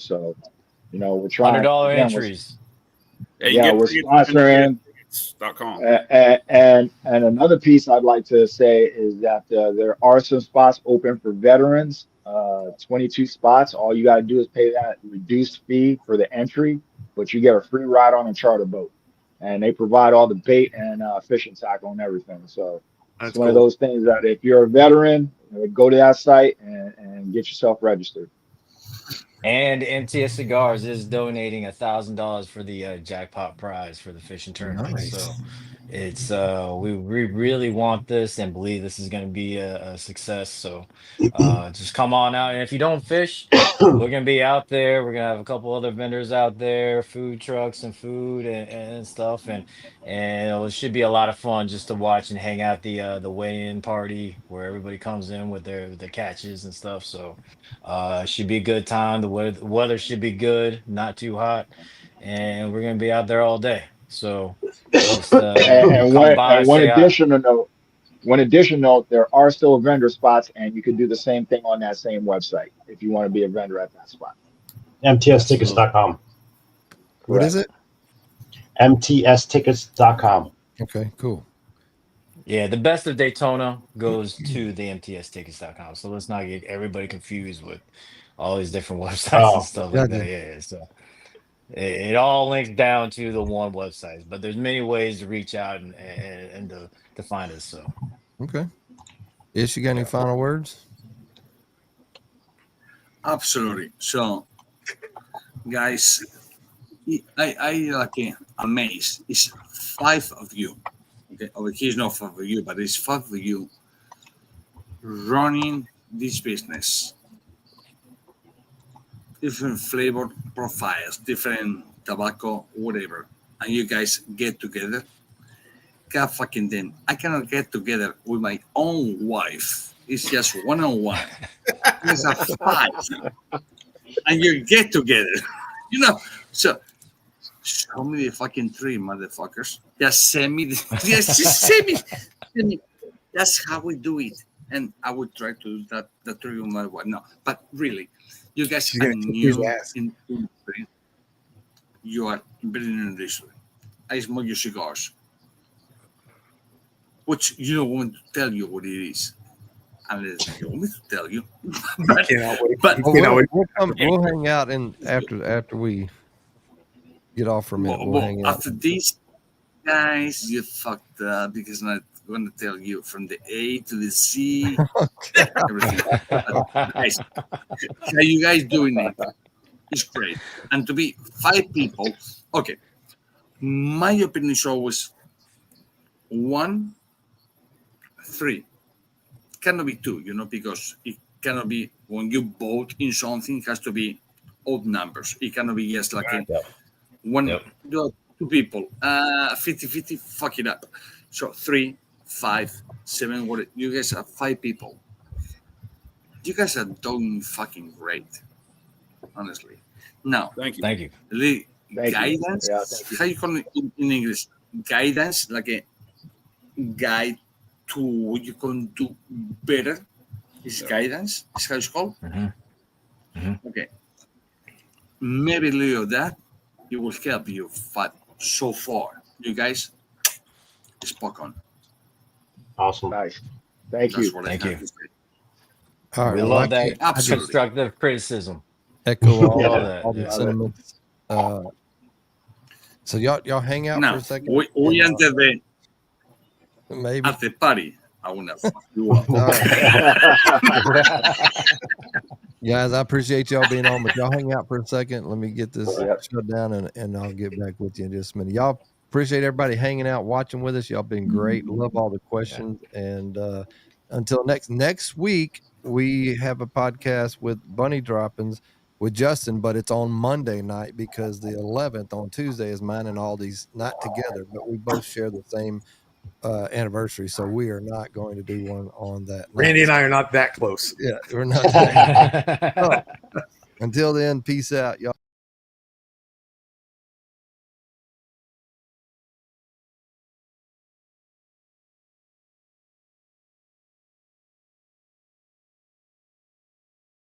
So, we're trying. $100 entries. We're sponsoring. And another piece I'd like to say is that there are some spots open for veterans. 22 spots. All you got to do is pay that reduced fee for the entry, but you get a free ride on a charter boat. And they provide all the bait and fishing tackle and everything. So it's one of those things that if you're a veteran, go to that site and get yourself registered. And MTS Cigars is donating $1,000 for the jackpot prize for the fishing tournament. Nice. So it's we really want this and believe this is going to be a success. So just come on out. And if you don't fish, we're going to be out there. We're going to have a couple other vendors out there, food trucks and food and stuff. And it should be a lot of fun just to watch and hang out the weigh-in party where everybody comes in with their catches and stuff. So it should be a good time. The weather should be good, not too hot, and we're gonna be out there all day. So just, one additional note, there are still vendor spots, and you can do the same thing on that same website if you want to be a vendor at that spot. MTStickets.com. What is it? MTStickets.com. Okay, cool. Yeah, the best of Daytona goes to the MTStickets.com. So let's not get everybody confused with all these different websites and stuff like that. Yeah, so it all links down to the one website, but there's many ways to reach out and to find us. So okay, Ish, you got any final words? Absolutely. So, guys, I amazed. It's 5 of you. Okay, over here is not 5 of you, but it's 5 of you running this business. Different flavor profiles, different tobacco, whatever, and you guys get together. God fucking damn, I cannot get together with my own wife. It's just one-on-one. It's a fight, and you get together. So Show me the fucking tree, motherfuckers. Just send me just send me. That's how we do it. And I would try to do that the tree no matter what. No, but really, you guys are new in you are very new in this. I smoke your cigars, which you don't want to tell you what it is. Unless you want me to tell you. but we'll hang out after we get off for a minute. We'll hang out. After these guys, you fucked up because I'm not going to tell you from the A to the Z. Everything. Guys, how you guys doing it? It's great. And to be 5 people, okay. My opinion is always 1, 3. Cannot be 2, because it cannot be when you vote in something, it has to be odd numbers. It cannot be just like one, 2 people, 50-50, fuck it up. So 3, 5, 7, what you guys are 5 people. You guys are doing fucking great, honestly. Now, thank you. Thank you. The Thank guidance, you. Yeah, thank you. how you call it in English? Guidance, like a guide to what you can do better. Is guidance, is how it's called. Okay. Maybe a little of that, it will help you, but so far, you guys, spot on. Awesome. Nice. Thank That's you. what Thank I you. have to say. All right. We well, love I that can't- Absolutely. constructive criticism. echo all, Yeah. all the Yeah. sentiments. So y'all hang out Now, for a second. we enter the Maybe. at the party. I will not fuck you up. All right. Guys, I appreciate y'all being on, but y'all hang out for a second. Let me get this Yep. shut down and I'll get back with you in just a minute. Y'all appreciate everybody hanging out, watching with us. Y'all been great. Love all the questions. And until next week, we have a podcast with Bunny Droppings with Justin, but it's on Monday night because the 11th on Tuesday is mine and Aldi's not together, but we both share the same anniversary, so we are not going to do one on that night. Randy and I are not that close. Yeah, we're not. So, until then, peace out, y'all.